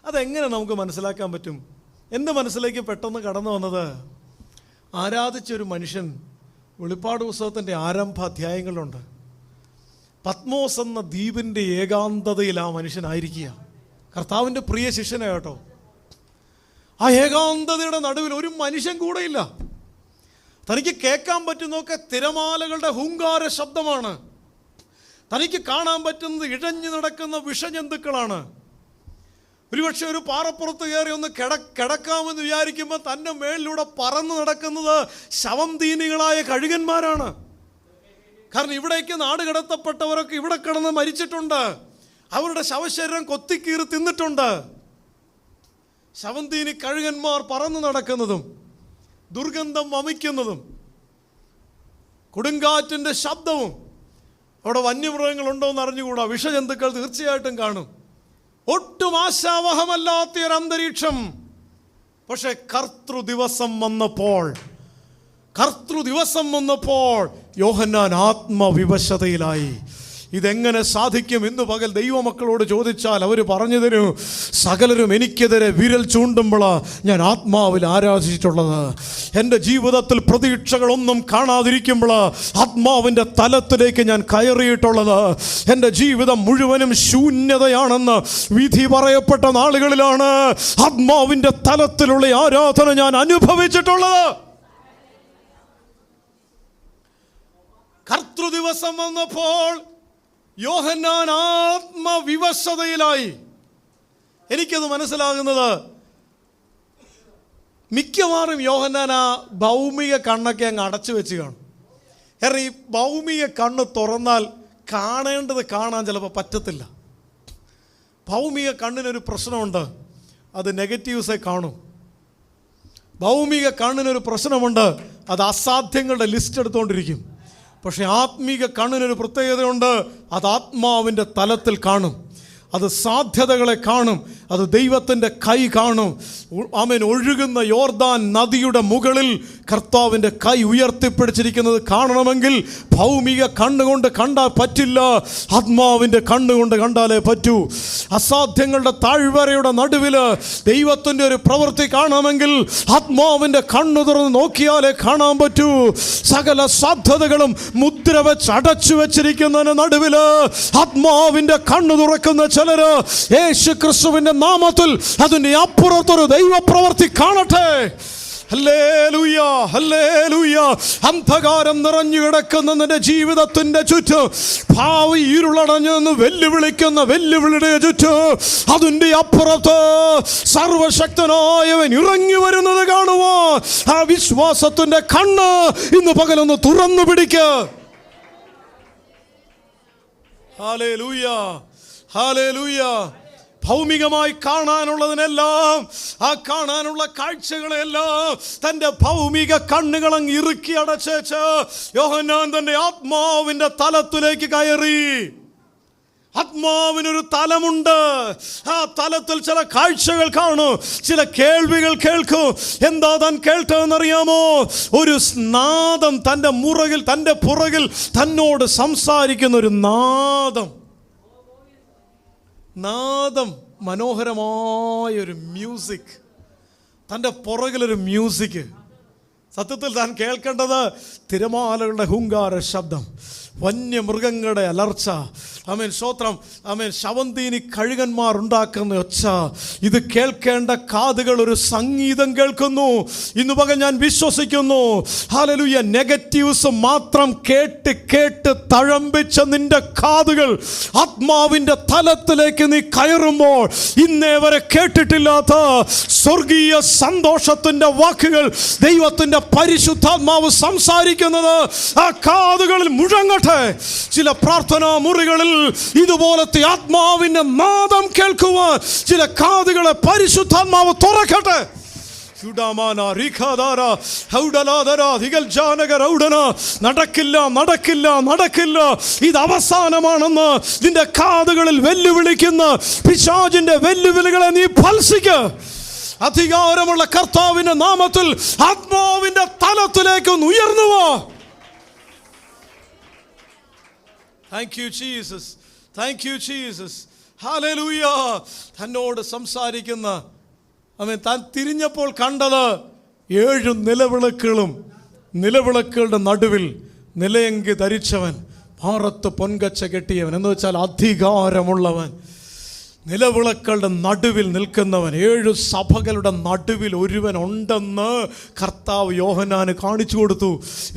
അതെങ്ങനെ നമുക്ക് മനസ്സിലാക്കാൻ പറ്റും? എൻ്റെ മനസ്സിലേക്ക് പെട്ടെന്ന് കടന്നു വന്നത്, ആരാധിച്ചൊരു മനുഷ്യൻ വെളിപ്പാട് പുസ്തകത്തിൻ്റെ ആരംഭ അധ്യായങ്ങളുണ്ട്. പത്മോസ് എന്ന ദ്വീപിൻ്റെ ഏകാന്തതയിൽ ആ മനുഷ്യനായിരിക്കുക. കർത്താവിൻ്റെ പ്രിയ ശിഷ്യനാ കേട്ടോ. ആ ഏകാന്തതയുടെ നടുവിൽ ഒരു മനുഷ്യൻ കൂടെയില്ല. തനിക്ക് കേൾക്കാൻ പറ്റുന്നതൊക്കെ തിരമാലകളുടെ ഹുങ്കാര ശബ്ദമാണ്. തനിക്ക് കാണാൻ പറ്റുന്നത് ഇഴഞ്ഞു നടക്കുന്ന വിഷജന്തുക്കളാണ്. ഒരുപക്ഷെ ഒരു പാറപ്പുറത്ത് കയറി ഒന്ന് കിടക്കാമെന്ന് വിചാരിക്കുമ്പോൾ തൻ്റെ മേളിലൂടെ പറന്നു നടക്കുന്നത് ശവംതീനികളായ കഴുകന്മാരാണ്. കാരണം ഇവിടേക്ക് നാട് കടത്തപ്പെട്ടവരൊക്കെ ഇവിടെ കിടന്ന് മരിച്ചിട്ടുണ്ട്. അവരുടെ ശവശരീരം കൊത്തിക്കീറി തിന്നിട്ടുണ്ട്. ശവന്തീനി കഴുകന്മാർ പറന്നു നടക്കുന്നതും ദുർഗന്ധം വമിക്കുന്നതും കൊടുങ്കാറ്റിൻ്റെ ശബ്ദവും. അവിടെ വന്യമൃഗങ്ങളുണ്ടോ എന്ന് അറിഞ്ഞുകൂടാ, വിഷജന്തുക്കൾ തീർച്ചയായിട്ടും കാണും. ഒട്ടും ആശാവഹമല്ലാത്തൊരു അന്തരീക്ഷം. പക്ഷെ കർത്തൃദിവസം വന്നപ്പോൾ യോഹന്നാൻ ആത്മവിവശതയിലായി. ഇതെങ്ങനെ സാധിക്കും? ഇന്ന് പകൽ ദൈവമക്കളോട് ചോദിച്ചാൽ അവർ പറഞ്ഞു തരും, സകലരും എനിക്കെതിരെ വിരൽ ചൂണ്ടുമ്പോഴാണ് ഞാൻ ആത്മാവിൽ ആരാധിച്ചിട്ടുള്ളത്. എൻ്റെ ജീവിതത്തിൽ പ്രതീക്ഷകളൊന്നും കാണാതിരിക്കുമ്പോഴാണ് ആത്മാവിൻ്റെ തലത്തിലേക്ക് ഞാൻ കയറിയിട്ടുള്ളത്. എൻ്റെ ജീവിതം മുഴുവനും ശൂന്യതയാണെന്ന് വിധി പറയപ്പെട്ട നാളുകളിലാണ് ആത്മാവിൻ്റെ തലത്തിലുള്ള ആരാധന ഞാൻ അനുഭവിച്ചിട്ടുള്ളത്. കർത്തൃദിവസം വന്നപ്പോൾ യോഹന്നാൻ ആത്മവിവശതയിലായി. എനിക്കത് മനസ്സിലാകുന്നത് മിക്കവാറും യോഹന്നാൻ ആ ഭൗമിക കണ്ണൊക്കെ അങ്ങ് അടച്ചു വെച്ച് കാണും. കാരണം ഈ ഭൗമിക കണ്ണ് തുറന്നാൽ കാണേണ്ടത് കാണാൻ ചിലപ്പോൾ പറ്റത്തില്ല. ഭൗമിക കണ്ണിനൊരു പ്രശ്നമുണ്ട്, അത് നെഗറ്റീവ്സേ കാണും. ഭൗമിക കണ്ണിനൊരു പ്രശ്നമുണ്ട്, അത് അസാധ്യങ്ങളുടെ ലിസ്റ്റ് എടുത്തുകൊണ്ടിരിക്കും. പക്ഷെ ആത്മീക കണ്ണിനൊരു പ്രത്യേകതയുണ്ട്, അത് ആത്മാവിൻ്റെ തലത്തിൽ കാണും, അത് സാധ്യതകളെ കാണും, അത് ദൈവത്തിൻ്റെ കൈ കാണും. ആമേൻ. ഒഴുകുന്ന യോർദാൻ നദിയുടെ മുകളിൽ കർത്താവിൻ്റെ കൈ ഉയർത്തിപ്പിടിച്ചിരിക്കുന്നത് കാണണമെങ്കിൽ ഭൗമിക കണ്ണുകൊണ്ട് കണ്ടാൽ പറ്റില്ല, ആത്മാവിൻ്റെ കണ്ണുകൊണ്ട് കണ്ടാലേ പറ്റൂ. അസാധ്യങ്ങളുടെ താഴ്വരയുടെ നടുവിൽ ദൈവത്തിൻ്റെ ഒരു പ്രവൃത്തി കാണണമെങ്കിൽ ആത്മാവിൻ്റെ കണ്ണു തുറന്ന് നോക്കിയാലേ കാണാൻ പറ്റൂ. സകല സാധ്യതകളും മുദ്ര വെച്ച് അടച്ചു വെച്ചിരിക്കുന്നതിന് നടുവിൽ ആത്മാവിൻ്റെ കണ്ണു തുറക്കുന്ന ചിലര് യേശു ക്രിസ്തുവിന്റെ നാമത്തിൽ അതിന്റെ അപ്പുറത്തൊരു ദൈവപ്രവൃത്തി കാണട്ടെ. Hallelujah, hallelujah. അന്ധകാരം നിറഞ്ഞു കിടക്കുന്ന നിന്റെ ജീവിതത്തിന്റെ ചുറ്റും ഭാവി ഇരുളടഞ്ഞെന്ന് വെല്ലുവിളിക്കുന്ന വെല്ലുവിളിയുടെ ചുറ്റും അതിന്റെ അപ്പുറത്ത് സർവശക്തനായവൻ ഇറങ്ങി വരുന്നത് കാണുമോ? ആ വിശ്വാസത്തിന്റെ കണ്ണ് ഇന്ന് പകലൊന്ന് തുറന്നു പിടിക്കുക. Hallelujah, hallelujah. ഭൗമികമായി കാണാനുള്ളതിനെല്ലാം, ആ കാണാനുള്ള കാഴ്ചകളെല്ലാം തൻ്റെ ഭൗമിക കണ്ണുകളങ്ങ് ഇറുക്കി അടച്ചേച്ച് യോഹന്നാൻ തൻ്റെ ആത്മാവിൻ്റെ തലത്തിലേക്ക് കയറി. ആത്മാവിനൊരു തലമുണ്ട്, ആ തലത്തിൽ ചില കാഴ്ചകൾ കാണും, ചില കേൾവികൾ കേൾക്കും. എന്താ താൻ കേൾട്ടതെന്നറിയാമോ? ഒരു നാദം തൻ്റെ പുറകിൽ തന്നോട് സംസാരിക്കുന്ന ഒരു നാദം. മനോഹരമായൊരു മ്യൂസിക്, തൻ്റെ പുറകിലൊരു മ്യൂസിക്. സത്യത്തിൽ താൻ കേൾക്കേണ്ടത് തിരമാലകളുടെ ഹുങ്കാര ശബ്ദം, വന്യമൃഗങ്ങളുടെ അലർച്ച, ആമേൻ, സ്തോത്രം, ആമേൻ, ശവന്തീനി കഴുകന്മാർ ഉണ്ടാക്കുന്ന ഒച്ച. ഇത് കേൾക്കേണ്ട കാതുകൾ ഒരു സംഗീതം കേൾക്കുന്നു. ഇന്ന് പകൽ ഞാൻ വിശ്വസിക്കുന്നു, ഹല്ലേലൂയ, നെഗറ്റീവ്സ് മാത്രം കേട്ട് കേട്ട് തഴമ്പിച്ച നിന്റെ കാതുകൾ ആത്മാവിൻ്റെ തലത്തിലേക്ക് നീ കയറുമ്പോൾ ഇന്നേ വരെ കേട്ടിട്ടില്ലാത്ത സ്വർഗീയ സന്തോഷത്തിൻ്റെ വാക്കുകൾ ദൈവത്തിൻ്റെ പരിശുദ്ധാത്മാവ് സംസാരിക്കുന്നത് ആ കാതുകളിൽ മുഴങ്ങട്ടെ. ചില പ്രാർത്ഥനാ മുറികളിൽ ഇതുപോലത്തെ ആത്മാവിന്റെ നാദം കേൾക്കുവാൻ ചില കാതുകളെ പരിശുദ്ധാത്മാവ് തുറക്കട്ടെ. നടക്കില്ല, നടക്കില്ല, നടക്കില്ല, ഇത് അവസാനമാണെന്ന് നിന്റെ കാതുകളിൽ വെല്ലുവിളിക്കുന്ന പിശാചിന്റെ വെല്ലുവിളികളെ നീ ഫൽസിക്ക്. അധികാരമുള്ള കർത്താവിന്റെ നാമത്തിൽ ആത്മാവിന്റെ തലത്തിലേക്ക് ഒന്ന് ഉയർന്നുവോ. Thank you Jesus, thank you Jesus, hallelujah. തന്നോട് സംസാരിക്കുന്ന, താൻ തിരിഞ്ഞപ്പോൾ കണ്ടത് 7 നിലവിളക്കുകളും, നിലവിളക്കുകളുടെ നടുവിൽ നിലയങ്കി ധരിച്ചവൻ, ഭാരത്ത് പൊൻകച്ച കെട്ടിയവൻ, എന്ന് വെച്ചാൽ അധികാരമുള്ളവൻ, നിലവിളക്കളുടെ നടുവിൽ നിൽക്കുന്നവൻ. 7 സഭകളുടെ നടുവിൽ ഒരുവൻ ഉണ്ടെന്ന് കർത്താവ് യോഹന്നാന് കാണിച്ചു കൊടുത്തു.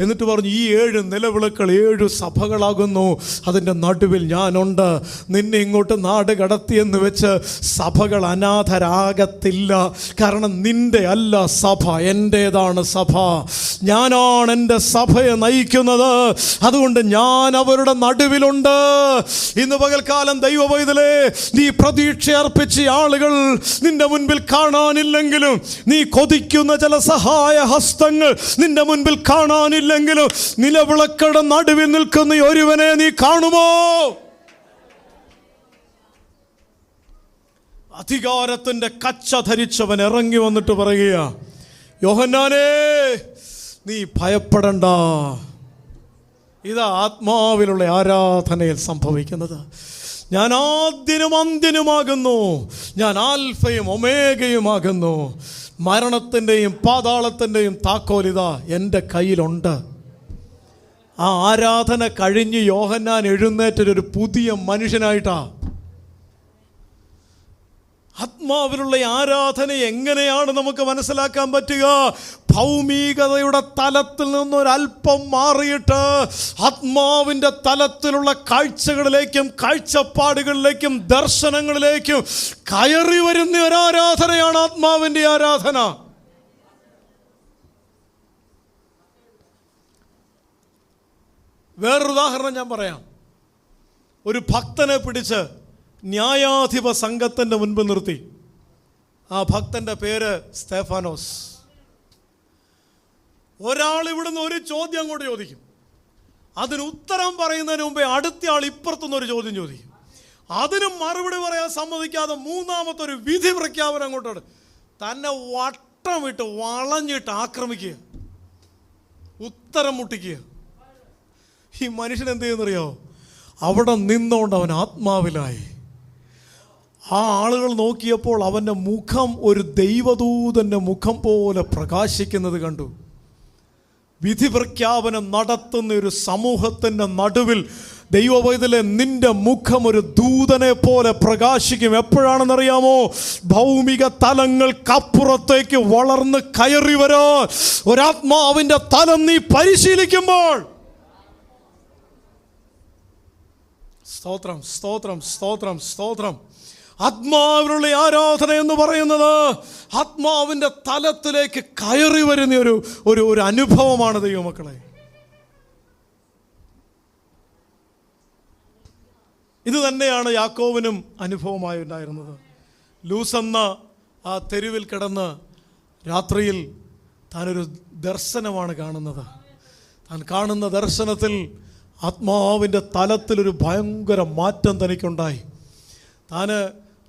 എന്നിട്ട് പറഞ്ഞു, ഈ 7 നിലവിളക്കൾ 7 സഭകളാകുന്നു, അതിൻ്റെ നടുവിൽ ഞാനുണ്ട്. നിന്നെ ഇങ്ങോട്ട് നാട് കടത്തിയെന്ന് വെച്ച് സഭകൾ അനാഥരാകത്തില്ല. കാരണം നിന്റെ അല്ല സഭ, എൻ്റേതാണ് സഭ. ഞാനാണ് എൻ്റെ സഭയെ നയിക്കുന്നത്. അതുകൊണ്ട് ഞാൻ അവരുടെ നടുവിലുണ്ട്. ഇന്ന് പകൽക്കാലം ദൈവവൈതലേ, നീ പ്രതീക്ഷ അർപ്പിച്ച ആളുകൾ നിന്റെ മുൻപിൽ കാണാനില്ലെങ്കിലും, നീ കൊതിക്കുന്ന ചില സഹായ ഹസ്തങ്ങൾ നിന്റെ മുൻപിൽ കാണാനില്ലെങ്കിലും, നിലവിളക്കുകളുടെ നടുവിൽ നിൽക്കുന്ന ഒരുവനെ നീ കാണുമോ? അധികാരത്തിന്റെ കച്ച ധരിച്ചവൻ ഇറങ്ങി വന്നിട്ട് പറയുക, യോഹന്നാനേ, നീ ഭയപ്പെടണ്ട. ഇതാ ആത്മാവിലുള്ള ആരാധനയിൽ സംഭവിക്കുന്നത്. ഞാൻ ആദ്യനും അന്ത്യനുമാകുന്നു, ഞാൻ ആൽഫയും ഒമേഗയുമാകുന്നു. മരണത്തിൻ്റെയും പാതാളത്തിൻ്റെയും താക്കോലിതാ എൻ്റെ കയ്യിലുണ്ട്. ആ ആരാധന കഴിഞ്ഞ് യോഹന്നാൻ എഴുന്നേറ്റൊരു പുതിയ മനുഷ്യനായിട്ടാ. ആത്മാവിലുള്ള ആരാധന എങ്ങനെയാണ് നമുക്ക് മനസ്സിലാക്കാൻ പറ്റുക? ഭൗമികതയുടെ തലത്തിൽ നിന്നൊരൽപ്പം മാറിയിട്ട് ആത്മാവിൻ്റെ തലത്തിലുള്ള കാഴ്ചകളിലേക്കും കാഴ്ചപ്പാടുകളിലേക്കും ദർശനങ്ങളിലേക്കും കയറി വരുന്ന ഒരാരാധനയാണ് ആത്മാവിൻ്റെ ആരാധന. വേറൊരു ഉദാഹരണം ഞാൻ പറയാം. ഒരു ഭക്തനെ പിടിച്ച് ന്യായാധിപ സംഘത്തിൻ്റെ മുൻപ് നിർത്തി. ആ ഭക്തൻ്റെ പേര് സ്തെഫാനോസ്. ഒരാൾ ഇവിടുന്ന് ഒരു ചോദ്യം അങ്ങോട്ട് ചോദിക്കും, അതിന് ഉത്തരം പറയുന്നതിന് മുമ്പേ അടുത്ത ആൾ ഇപ്പുറത്തുനിന്നൊരു ചോദ്യം ചോദിക്കും. അതിന് മറുപടി പറയാൻ സമ്മതിക്കാതെ മൂന്നാമത്തെ ഒരു വിധി പ്രഖ്യാപനം അങ്ങോട്ടാണ്. തന്നെ വട്ടമിട്ട് വളഞ്ഞിട്ട് ആക്രമിക്കുക, ഉത്തരം മുട്ടിക്കുക. ഈ മനുഷ്യൻ എന്ത് ചെയ്യുന്നറിയോ? അവിടെ നിന്നുകൊണ്ട് അവൻ ആത്മാവിലായി. ആ ആളുകൾ നോക്കിയപ്പോൾ അവൻ്റെ മുഖം ഒരു ദൈവദൂതൻ്റെ മുഖം പോലെ പ്രകാശിക്കുന്നത് കണ്ടു. വിധി പ്രഖ്യാപനം നടത്തുന്ന ഒരു സമൂഹത്തിൻ്റെ നടുവിൽ ദൈവവൈതലെ നിന്റെ മുഖം ഒരു ദൂതനെ പോലെ പ്രകാശിക്കും. എപ്പോഴാണെന്നറിയാമോ? ഭൗമിക തലങ്ങൾക്കപ്പുറത്തേക്ക് വളർന്ന് കയറി വരാൻ ഒരാത്മാവിൻ്റെ തലം നീ പരിശീലിക്കുമ്പോൾ. സ്തോത്രം, സ്തോത്രം, സ്തോത്രം, സ്തോത്രം. ആത്മാവിനുള്ള ആരാധന എന്ന് പറയുന്നത് ആത്മാവിൻ്റെ തലത്തിലേക്ക് കയറി വരുന്ന ഒരു അനുഭവമാണ് ദൈവമക്കളെ. ഇത് തന്നെയാണ് യാക്കോബിനും അനുഭവമായി ഉണ്ടായിരുന്നത്. ലൂസെന്ന ആ തെരുവിൽ കിടന്ന് രാത്രിയിൽ താനൊരു ദർശനമാണ് കാണുന്നത്. താൻ കാണുന്ന ദർശനത്തിൽ ആത്മാവിൻ്റെ തലത്തിലൊരു ഭയങ്കര മാറ്റം തനിക്കുണ്ടായി. താൻ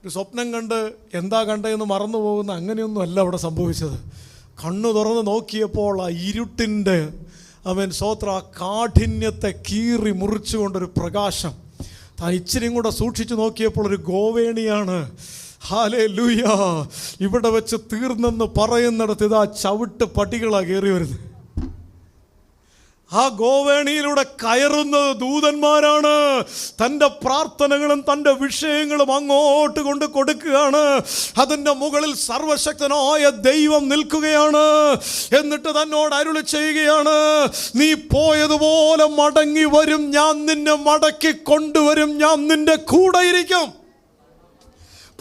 ഒരു സ്വപ്നം കണ്ട് എന്താ കണ്ടതെന്ന് മറന്നു പോകുന്ന അങ്ങനെയൊന്നും അല്ല അവിടെ സംഭവിച്ചത്. കണ്ണു തുറന്ന് നോക്കിയപ്പോൾ ആ ഇരുട്ടിൻ്റെ സ്വോത്ര ആ കാഠിന്യത്തെ കീറി മുറിച്ചുകൊണ്ടൊരു പ്രകാശം. താൻ ഇച്ചിരിയും കൂടെ സൂക്ഷിച്ചു നോക്കിയപ്പോൾ ഒരു ഗോവേണിയാണ്. ഹല്ലേലൂയ! ഇവിടെ വെച്ച് തീർന്നെന്ന് പറയുന്നിടത്ത് ഇതാ ചവിട്ട് പടികളാണ് കയറി വരുന്നത്. ആ ഗോവേണിയിലൂടെ കയറുന്നത് ദൂതന്മാരാണ്. തൻ്റെ പ്രാർത്ഥനകളും തൻ്റെ വിഷയങ്ങളും അങ്ങോട്ട് കൊണ്ട് കൊടുക്കുകയാണ്. അതിൻ്റെ മുകളിൽ സർവശക്തനായ ദൈവം നിൽക്കുകയാണ്. എന്നിട്ട് തന്നോട് അരുളി ചെയ്യുകയാണ്, നീ പോയതുപോലെ മടങ്ങി വരും, ഞാൻ നിന്നെ മടക്കി കൊണ്ടുവരും, ഞാൻ നിന്റെ കൂടെ ഇരിക്കും.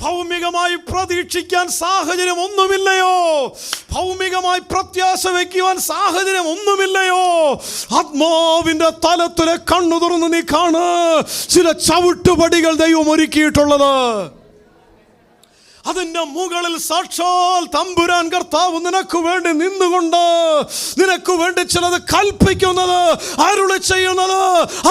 ഭൗമികമായി പ്രതീക്ഷിക്കാൻ സാഹചര്യം ഒന്നുമില്ലയോ? ഭൗമികമായി പ്രത്യാശ വയ്ക്കുവാൻ സാഹചര്യം ഒന്നുമില്ലയോ? ആത്മാവിൻ്റെ തലത്തിലെ കണ്ണു തുറന്ന് നീ കാണ്. ചില ചവിട്ടുപടികൾ ദൈവം ഒരുക്കിയിട്ടുള്ളത്. അതിൻ്റെ മുകളിൽ സാക്ഷാൽ തമ്പുരാൻ കർത്താവ് നിനക്ക് വേണ്ടി നിന്നുകൊണ്ട് നിനക്ക് വേണ്ടി ചിലത് കൽപ്പിക്കുന്നത്, അരുളി ചെയ്യുന്നത്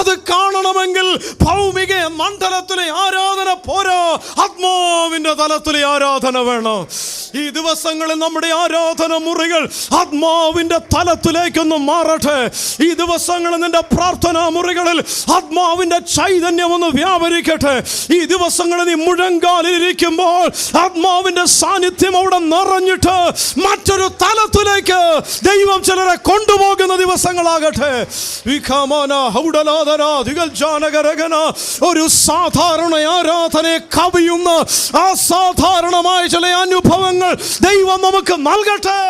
അത് കാണണമെങ്കിൽ ഭൗമിക മണ്ഡലത്തിലെ ആരാധന പോരാ, ആത്മാവിൻ്റെ തലത്തിലെ ആരാധന വേണം. ഈ ദിവസങ്ങളിൽ നമ്മുടെ ആരാധന മുറികൾ ആത്മാവിൻ്റെ തലത്തിലേക്കൊന്ന് മാറട്ടെ. ഈ ദിവസങ്ങളിൽ നിന്റെ പ്രാർത്ഥനാ മുറികളിൽ ആത്മാവിൻ്റെ ചൈതന്യം ഒന്ന് വ്യാപരിക്കട്ടെ. ഈ ദിവസങ്ങളിൽ നീ മുഴങ്കാലിരിക്കുമ്പോൾ ആത്മാവിന്റെ സാന്നിധ്യം അവിടെ നിറഞ്ഞിട്ട് മറ്റൊരു തലത്തിലേക്ക് ദൈവം ചിലരെ കൊണ്ടുപോകുന്ന ദിവസങ്ങളാകട്ടെ. ഒരു സാധാരണ ആരാധനയെ കവിയുന്ന അസാധാരണമായ ചില അനുഭവങ്ങൾ ദൈവം നമുക്ക് നൽകട്ടെ.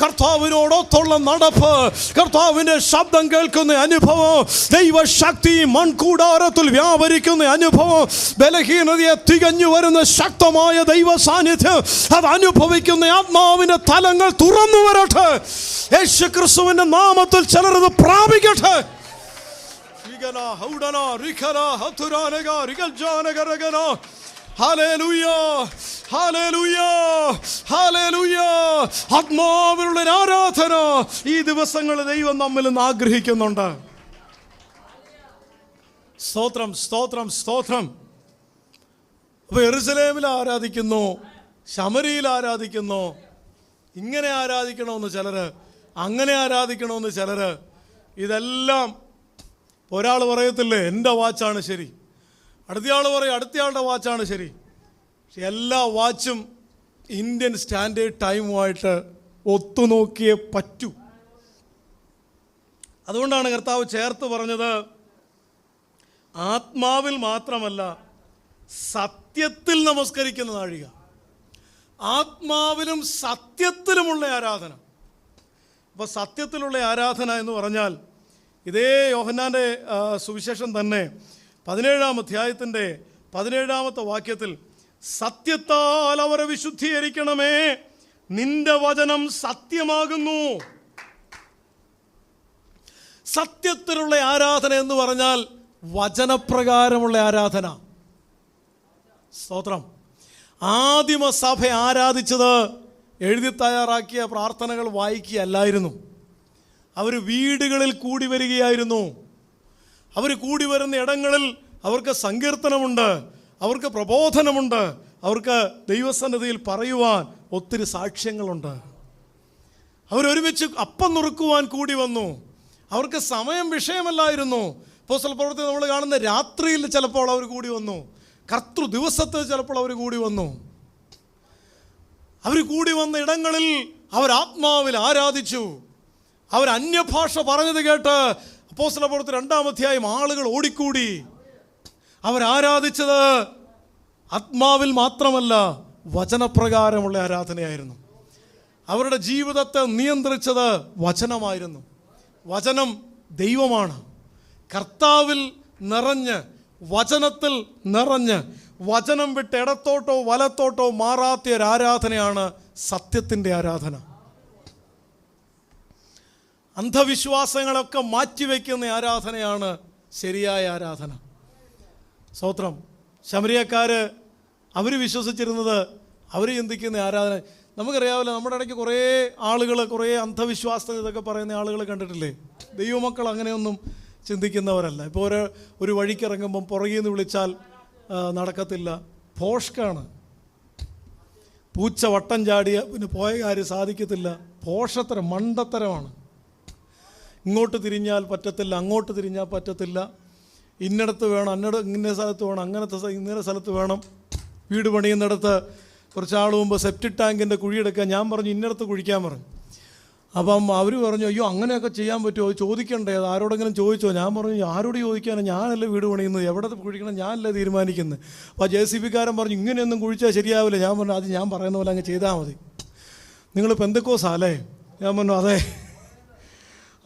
കർത്താവിനോടൊത്തുള്ള നടപ്പ്, കർത്താവിന്റെ ശബ്ദം കേൾക്കുന്ന അനുഭവം, ദൈവശക്തി മൺകൂടാരത്തിൽ വ്യാപരിക്കുന്ന അനുഭവം, ബലഹീനതയെ തികഞ്ഞു വരുന്ന ശക്തമായ ദൈവ സാന്നിധ്യം അത് അനുഭവിക്കുന്ന ആത്മാവിന്റെ തലങ്ങൾ തുറന്നു വരട്ടെ. യേശു ക്രിസ്തുവിന്റെ നാമത്തിൽ ചിലർ ഇത് പ്രാപിക്കട്ടെ. ആത്മാവിലുള്ള ആരാധന ഈ ദിവസങ്ങളിൽ ദൈവം നമ്മിൽ നിന്ന് ആഗ്രഹിക്കുന്നുണ്ട്. സ്തോത്രം, സ്തോത്രം, സ്തോത്രം. അപ്പൊ യെരുശലേമിൽ ആരാധിക്കുന്നു, ശമരിയിൽ ആരാധിക്കുന്നു, ഇങ്ങനെ ആരാധിക്കണമെന്ന് ചിലര്, അങ്ങനെ ആരാധിക്കണമെന്ന് ചിലര്. ഇതെല്ലാം ഒരാൾ പറയത്തില്ലേ എൻ്റെ വാച്ചാണ് ശരി, അടുത്തയാൾ പറയും അടുത്തയാളുടെ വാച്ചാണ് ശരി. പക്ഷെ എല്ലാ വാച്ചും ഇന്ത്യൻ സ്റ്റാൻഡേർഡ് ടൈമുമായിട്ട് ഒത്തുനോക്കിയേ പറ്റൂ. അതുകൊണ്ടാണ് കർത്താവ് ചേർത്ത് പറഞ്ഞത്, ആത്മാവിൽ മാത്രമല്ല സത്യത്തിൽ നമസ്കരിക്കുന്ന നാഴിക. ആത്മാവിലും സത്യത്തിലുമുള്ള ആരാധന. അപ്പോൾ സത്യത്തിലുള്ള ആരാധന എന്ന് പറഞ്ഞാൽ ഇതേ യോഹന്നാൻ്റെ സുവിശേഷം തന്നെ 17-ാം അധ്യായത്തിൻ്റെ 17-ാമത്തെ വാക്യത്തിൽ, സത്യത്താൽ അവരെ വിശുദ്ധീകരിക്കണമേ, നിന്റെ വചനം സത്യമാകുന്നു. സത്യത്തിലുള്ള ആരാധന എന്ന് പറഞ്ഞാൽ വചനപ്രകാരമുള്ള ആരാധന. സ്തോത്രം. ആദിമസഭ ആരാധിച്ചത് എഴുതി തയ്യാറാക്കിയ പ്രാർത്ഥനകൾ വായിക്കുകയല്ലായിരുന്നു. അവർ വീടുകളിൽ കൂടി വരികയായിരുന്നു. അവർ കൂടി വരുന്ന ഇടങ്ങളിൽ അവർക്ക് സങ്കീർത്തനമുണ്ട്, അവർക്ക് പ്രബോധനമുണ്ട്, അവർക്ക് ദൈവസന്നിധിയിൽ പറയുവാൻ ഒത്തിരി സാക്ഷ്യങ്ങളുണ്ട്. അവരൊരുമിച്ച് അപ്പം നുറുക്കുവാൻ കൂടി വന്നു. അവർക്ക് സമയം വിഷയമല്ലായിരുന്നു. അപ്പോസ്തല പ്രവൃത്തി നമ്മൾ കാണുന്ന രാത്രിയിൽ ചിലപ്പോൾ അവർ കൂടി വന്നു, കർത്തൃ ദിവസത്തിൽ ചിലപ്പോൾ അവർ കൂടി വന്നു. അവർ കൂടി വന്ന ഇടങ്ങളിൽ അവർ ആത്മാവിൽ ആരാധിച്ചു. അവർ അന്യഭാഷ പറഞ്ഞത് കേട്ട് അപ്പോസ്തല പ്രവൃത്തി 2-ാം അധ്യായം ആളുകൾ ഓടിക്കൂടി. അവരാരാധിച്ചത് ആത്മാവിൽ മാത്രമല്ല, വചനപ്രകാരമുള്ള ആരാധനയായിരുന്നു. അവരുടെ ജീവിതത്തെ നിയന്ത്രിച്ചത് വചനമായിരുന്നു. വചനം ദൈവമാണ്. കർത്താവിൽ നിറഞ്ഞ്, വചനത്തിൽ നിറഞ്ഞ്, വചനം വിട്ട് ഇടത്തോട്ടോ വലത്തോട്ടോ മാറാത്ത ഒരു ആരാധനയാണ് സത്യത്തിൻ്റെ ആരാധന. അന്ധവിശ്വാസങ്ങളൊക്കെ മാറ്റിവെക്കുന്ന ആരാധനയാണ് ശരിയായ ആരാധന. സ്തോത്രം. ശമരിയക്കാർ അവർ വിശ്വസിച്ചിരുന്നത്, അവർ ചിന്തിക്കുന്ന ആരാധന നമുക്കറിയാമല്ലോ. നമ്മുടെ ഇടയ്ക്ക് കുറേ ആളുകൾ, കുറേ അന്ധവിശ്വാസം ഇതൊക്കെ പറയുന്ന ആളുകൾ കണ്ടിട്ടില്ലേ? ദൈവമക്കൾ അങ്ങനെയൊന്നും ചിന്തിക്കുന്നവരല്ല. ഇപ്പോൾ ഒരു വഴിക്കിറങ്ങുമ്പം പുറകിൽ നിന്ന് വിളിച്ചാൽ നടക്കത്തില്ല, ഭോഷ്കാണ്. പൂച്ച വട്ടം ചാടിയ പിന്നെ പോയ കാര്യം സാധിക്കത്തില്ല, ഭോഷത്തരം, മണ്ടത്തരമാണ്. ഇങ്ങോട്ട് തിരിഞ്ഞാൽ പറ്റത്തില്ല, അങ്ങോട്ട് തിരിഞ്ഞാൽ പറ്റത്തില്ല, ഇന്നടത്ത് വേണം, ഇന്ന സ്ഥലത്ത് വേണം, അങ്ങനത്തെ ഇന്ന സ്ഥലത്ത് വേണം. വീട് പണിയുന്നിടത്ത് കുറച്ചാൾ മുമ്പ് സെപ്റ്റിക് ടാങ്കിൻ്റെ കുഴിയെടുക്കാൻ ഞാൻ പറഞ്ഞു ഇന്നടത്ത് കുഴിക്കാൻ പറഞ്ഞു. അപ്പം അവർ പറഞ്ഞു, അയ്യോ അങ്ങനെയൊക്കെ ചെയ്യാൻ പറ്റുമോ, ചോദിക്കണ്ടേ, അത് ആരോടെങ്കിലും ചോദിച്ചോ? ഞാൻ പറഞ്ഞു, ആരോട് ചോദിക്കാനോ, ഞാനല്ലേ വീട് പണിയുന്നത്, എവിടെ കുഴിക്കണം ഞാനല്ലേ തീരുമാനിക്കുന്നത്. അപ്പോൾ JCB-കാരൻ പറഞ്ഞു, ഇങ്ങനെയൊന്നും കുഴിച്ചാൽ ശരിയാവില്ല. ഞാൻ പറഞ്ഞു, അത് ഞാൻ പറയുന്ന പോലെ അങ്ങ് ചെയ്താൽ മതി. നിങ്ങൾ പെന്തക്കോസാലേ? ഞാൻ പറഞ്ഞു, അതെ.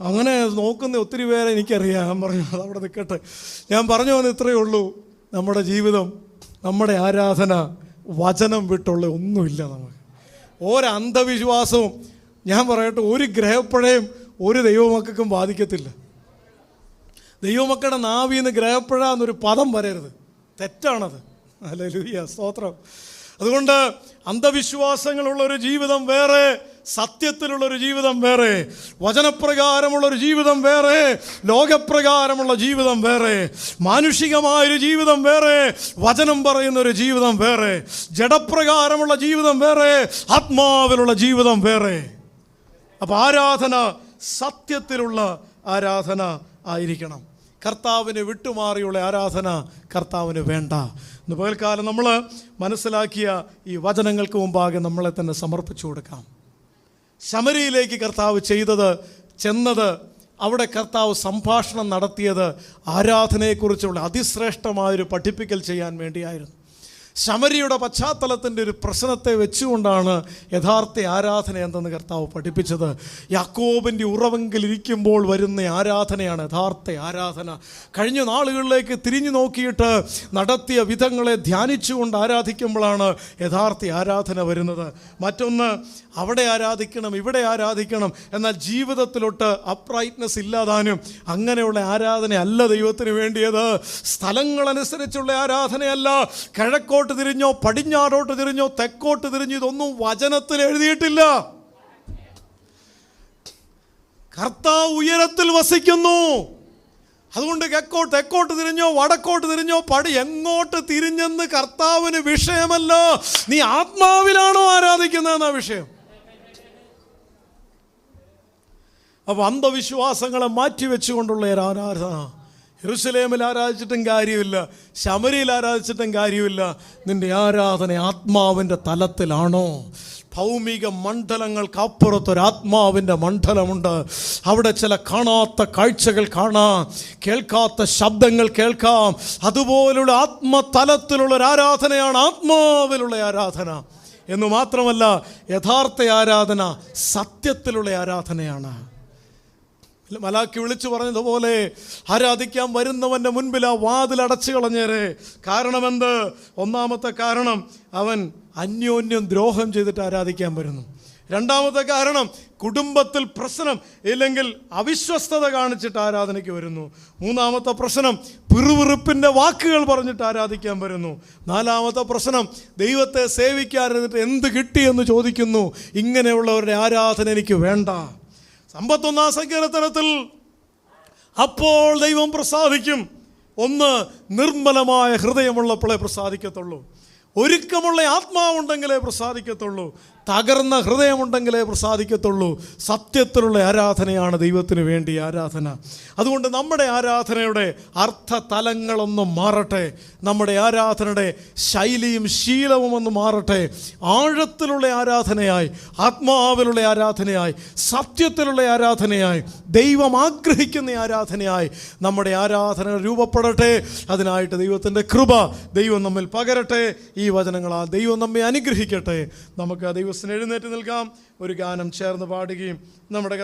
അങ്ങനെ നോക്കുന്ന ഒത്തിരി പേരെ എനിക്കറിയാം. ഞാൻ പറഞ്ഞു, അതവിടെ നിൽക്കട്ടെ. ഞാൻ പറഞ്ഞു വന്ന് ഇത്രയേ ഉള്ളൂ, നമ്മുടെ ജീവിതം, നമ്മുടെ ആരാധന വചനം വിട്ടുള്ള ഒന്നുമില്ല. നമുക്ക് ഒരു അന്ധവിശ്വാസവും, ഞാൻ പറയട്ടെ, ഒരു ഗ്രഹപ്പഴയും ഒരു ദൈവമക്കൾക്കും ബാധിക്കത്തില്ല. ദൈവമക്കളുടെ നാവിൽ നിന്ന് ഗ്രഹപ്പഴ എന്നൊരു പദം വരരുത്, തെറ്റാണത്. ഹല്ലേലൂയ, സ്തോത്രം. അതുകൊണ്ട് അന്ധവിശ്വാസങ്ങളുള്ളൊരു ജീവിതം വേറെ, സത്യത്തിലുള്ളൊരു ജീവിതം വേറെ, വചനപ്രകാരമുള്ളൊരു ജീവിതം വേറെ, ലോകപ്രകാരമുള്ള ജീവിതം വേറെ, മാനുഷികമായൊരു ജീവിതം വേറെ, വചനം പറയുന്നൊരു ജീവിതം വേറെ, ജഡപ്രകാരമുള്ള ജീവിതം വേറെ, ആത്മാവിലുള്ള ജീവിതം വേറെ. അപ്പോൾ ആരാധന സത്യത്തിലുള്ള ആരാധന ആയിരിക്കണം. കർത്താവിനെ വിട്ടുമാറിയുള്ള ആരാധന കർത്താവിന് വേണ്ട. ഇന്ന് പകൽക്കാലം നമ്മൾ മനസ്സിലാക്കിയ ഈ വചനങ്ങൾക്ക് മുമ്പാകെ നമ്മളെ തന്നെ സമർപ്പിച്ചു കൊടുക്കാം. ശമരിയിലേക്ക് കർത്താവ് ചെന്നത്, അവിടെ കർത്താവ് സംഭാഷണം നടത്തിയത് ആരാധനയെക്കുറിച്ചുള്ള അതിശ്രേഷ്ഠമായൊരു പഠിപ്പിക്കൽ ചെയ്യാൻ വേണ്ടിയായിരുന്നു. ശമരിയുടെ പശ്ചാത്തലത്തിൻ്റെ ഒരു പ്രശ്നത്തെ വെച്ചുകൊണ്ടാണ് യഥാർത്ഥ ആരാധന എന്തെന്ന് കർത്താവ് പഠിപ്പിച്ചത്. യാക്കോബിൻ്റെ ഉറവെങ്കിലിരിക്കുമ്പോൾ വരുന്ന ആരാധനയാണ് യഥാർത്ഥ ആരാധന. കഴിഞ്ഞ നാളുകളിലേക്ക് തിരിഞ്ഞു നോക്കിയിട്ട് നടത്തിയ വിധങ്ങളെ ധ്യാനിച്ചുകൊണ്ട് ആരാധിക്കുമ്പോഴാണ് യഥാർത്ഥ ആരാധന വരുന്നത്. മറ്റൊന്ന്, അവിടെ ആരാധിക്കണം, ഇവിടെ ആരാധിക്കണം, എന്നാൽ ജീവിതത്തിലോട്ട് അപ്രൈറ്റ്നെസ് ഇല്ലാതാനും അങ്ങനെയുള്ള ആരാധന അല്ല ദൈവത്തിന് വേണ്ടിയത്. സ്ഥലങ്ങളനുസരിച്ചുള്ള ആരാധനയല്ല. കിഴക്കോട്ട് തിരിഞ്ഞോ, പടിഞ്ഞാറോട്ട് തിരിഞ്ഞോ, തെക്കോട്ട് തിരിഞ്ഞോ, ഇതൊന്നും വചനത്തിൽ എഴുതിയിട്ടില്ല. കർത്താവ് ഉയരത്തിൽ വസിക്കുന്നു. അതുകൊണ്ട് തെക്കോട്ട് തിരിഞ്ഞോ, വടക്കോട്ട് തിരിഞ്ഞോ, എങ്ങോട്ട് തിരിഞ്ഞെന്ന് കർത്താവിന് വിഷയമല്ല. നീ ആത്മാവിലാണോ ആരാധിക്കുന്നതെന്നാ വിഷയം. അപ്പോൾ അന്ധവിശ്വാസങ്ങളെ മാറ്റിവെച്ചുകൊണ്ടുള്ള ആരാധന. യെരൂശലേമിൽ ആരാധിച്ചിട്ടും കാര്യമില്ല, ശമരിയിൽ ആരാധിച്ചിട്ടും കാര്യമില്ല. നിന്റെ ആരാധന ആത്മാവിൻ്റെ തലത്തിലാണോ? ഭൗമിക മണ്ഡലങ്ങൾക്കപ്പുറത്തൊരാത്മാവിൻ്റെ മണ്ഡലമുണ്ട്. അവിടെ ചില കാണാത്ത കാഴ്ചകൾ കാണാം, കേൾക്കാത്ത ശബ്ദങ്ങൾ കേൾക്കാം. അതുപോലുള്ള ആത്മതലത്തിലുള്ളൊരു ആരാധനയാണ് ആത്മാവിലുള്ള ആരാധന. എന്ന് മാത്രമല്ല, യഥാർത്ഥ ആരാധന സത്യത്തിലുള്ള ആരാധനയാണ്. മലാക്കി വിളിച്ചു പറഞ്ഞതുപോലെ ആരാധിക്കാൻ വരുന്നവൻ്റെ മുൻപിൽ ആ വാതിലടച്ചു കളഞ്ഞേരെ. കാരണമെന്ത്? ഒന്നാമത്തെ കാരണം, അവൻ അന്യോന്യം ദ്രോഹം ചെയ്തിട്ട് ആരാധിക്കാൻ വരുന്നു. രണ്ടാമത്തെ കാരണം കുടുംബത്തിൽ പ്രശ്നം ഇല്ലെങ്കിൽ അവിശ്വസ്തത കാണിച്ചിട്ട് ആരാധനയ്ക്ക് വരുന്നു. മൂന്നാമത്തെ പ്രശ്നം പിറുപിറുപ്പിൻ്റെ വാക്കുകൾ പറഞ്ഞിട്ട് ആരാധിക്കാൻ വരുന്നു. നാലാമത്തെ പ്രശ്നം ദൈവത്തെ സേവിക്കാതിരുന്നിട്ട് എന്ത് കിട്ടിയെന്ന് ചോദിക്കുന്നു. ഇങ്ങനെയുള്ളവരുടെ ആരാധന എനിക്ക് വേണ്ട. 51 സങ്കീർത്തനത്തിൽ അപ്പോൾ ദൈവം പ്രസാദിക്കും. ഒന്ന്, നിർമ്മലമായ ഹൃദയമുള്ളപ്പോഴേ പ്രസാദിക്കത്തുള്ളൂ. ഒരുക്കമുള്ള ആത്മാവുണ്ടെങ്കിലേ പ്രസാദിക്കത്തുള്ളൂ. തകർന്ന ഹൃദയമുണ്ടെങ്കിലേ പ്രസാദിക്കത്തുള്ളൂ. സത്യത്തിലുള്ള ആരാധനയാണ് ദൈവത്തിന് വേണ്ടി ആരാധന. അതുകൊണ്ട് നമ്മുടെ ആരാധനയുടെ അർത്ഥതലങ്ങളൊന്ന് മാറട്ടെ. നമ്മുടെ ആരാധനയുടെ ശൈലിയും ശീലവും ഒന്ന് മാറട്ടെ. ആഴത്തിലുള്ള ആരാധനയായി, ആത്മാവിലുള്ള ആരാധനയായി, സത്യത്തിലുള്ള ആരാധനയായി, ദൈവം ആഗ്രഹിക്കുന്ന ആരാധനയായി നമ്മുടെ ആരാധന രൂപപ്പെടട്ടെ. അതിനായിട്ട് ദൈവത്തിൻ്റെ കൃപ ദൈവം നമ്മിൽ പകരട്ടെ. ഈ വചനങ്ങളാൽ ദൈവം നമ്മെ അനുഗ്രഹിക്കട്ടെ. നമുക്ക് ദൈവത്തിന് എഴുന്നേറ്റ് നിൽക്കാം. ഒരു ഗാനം ചേർന്ന് പാടുകയും നമ്മുടെ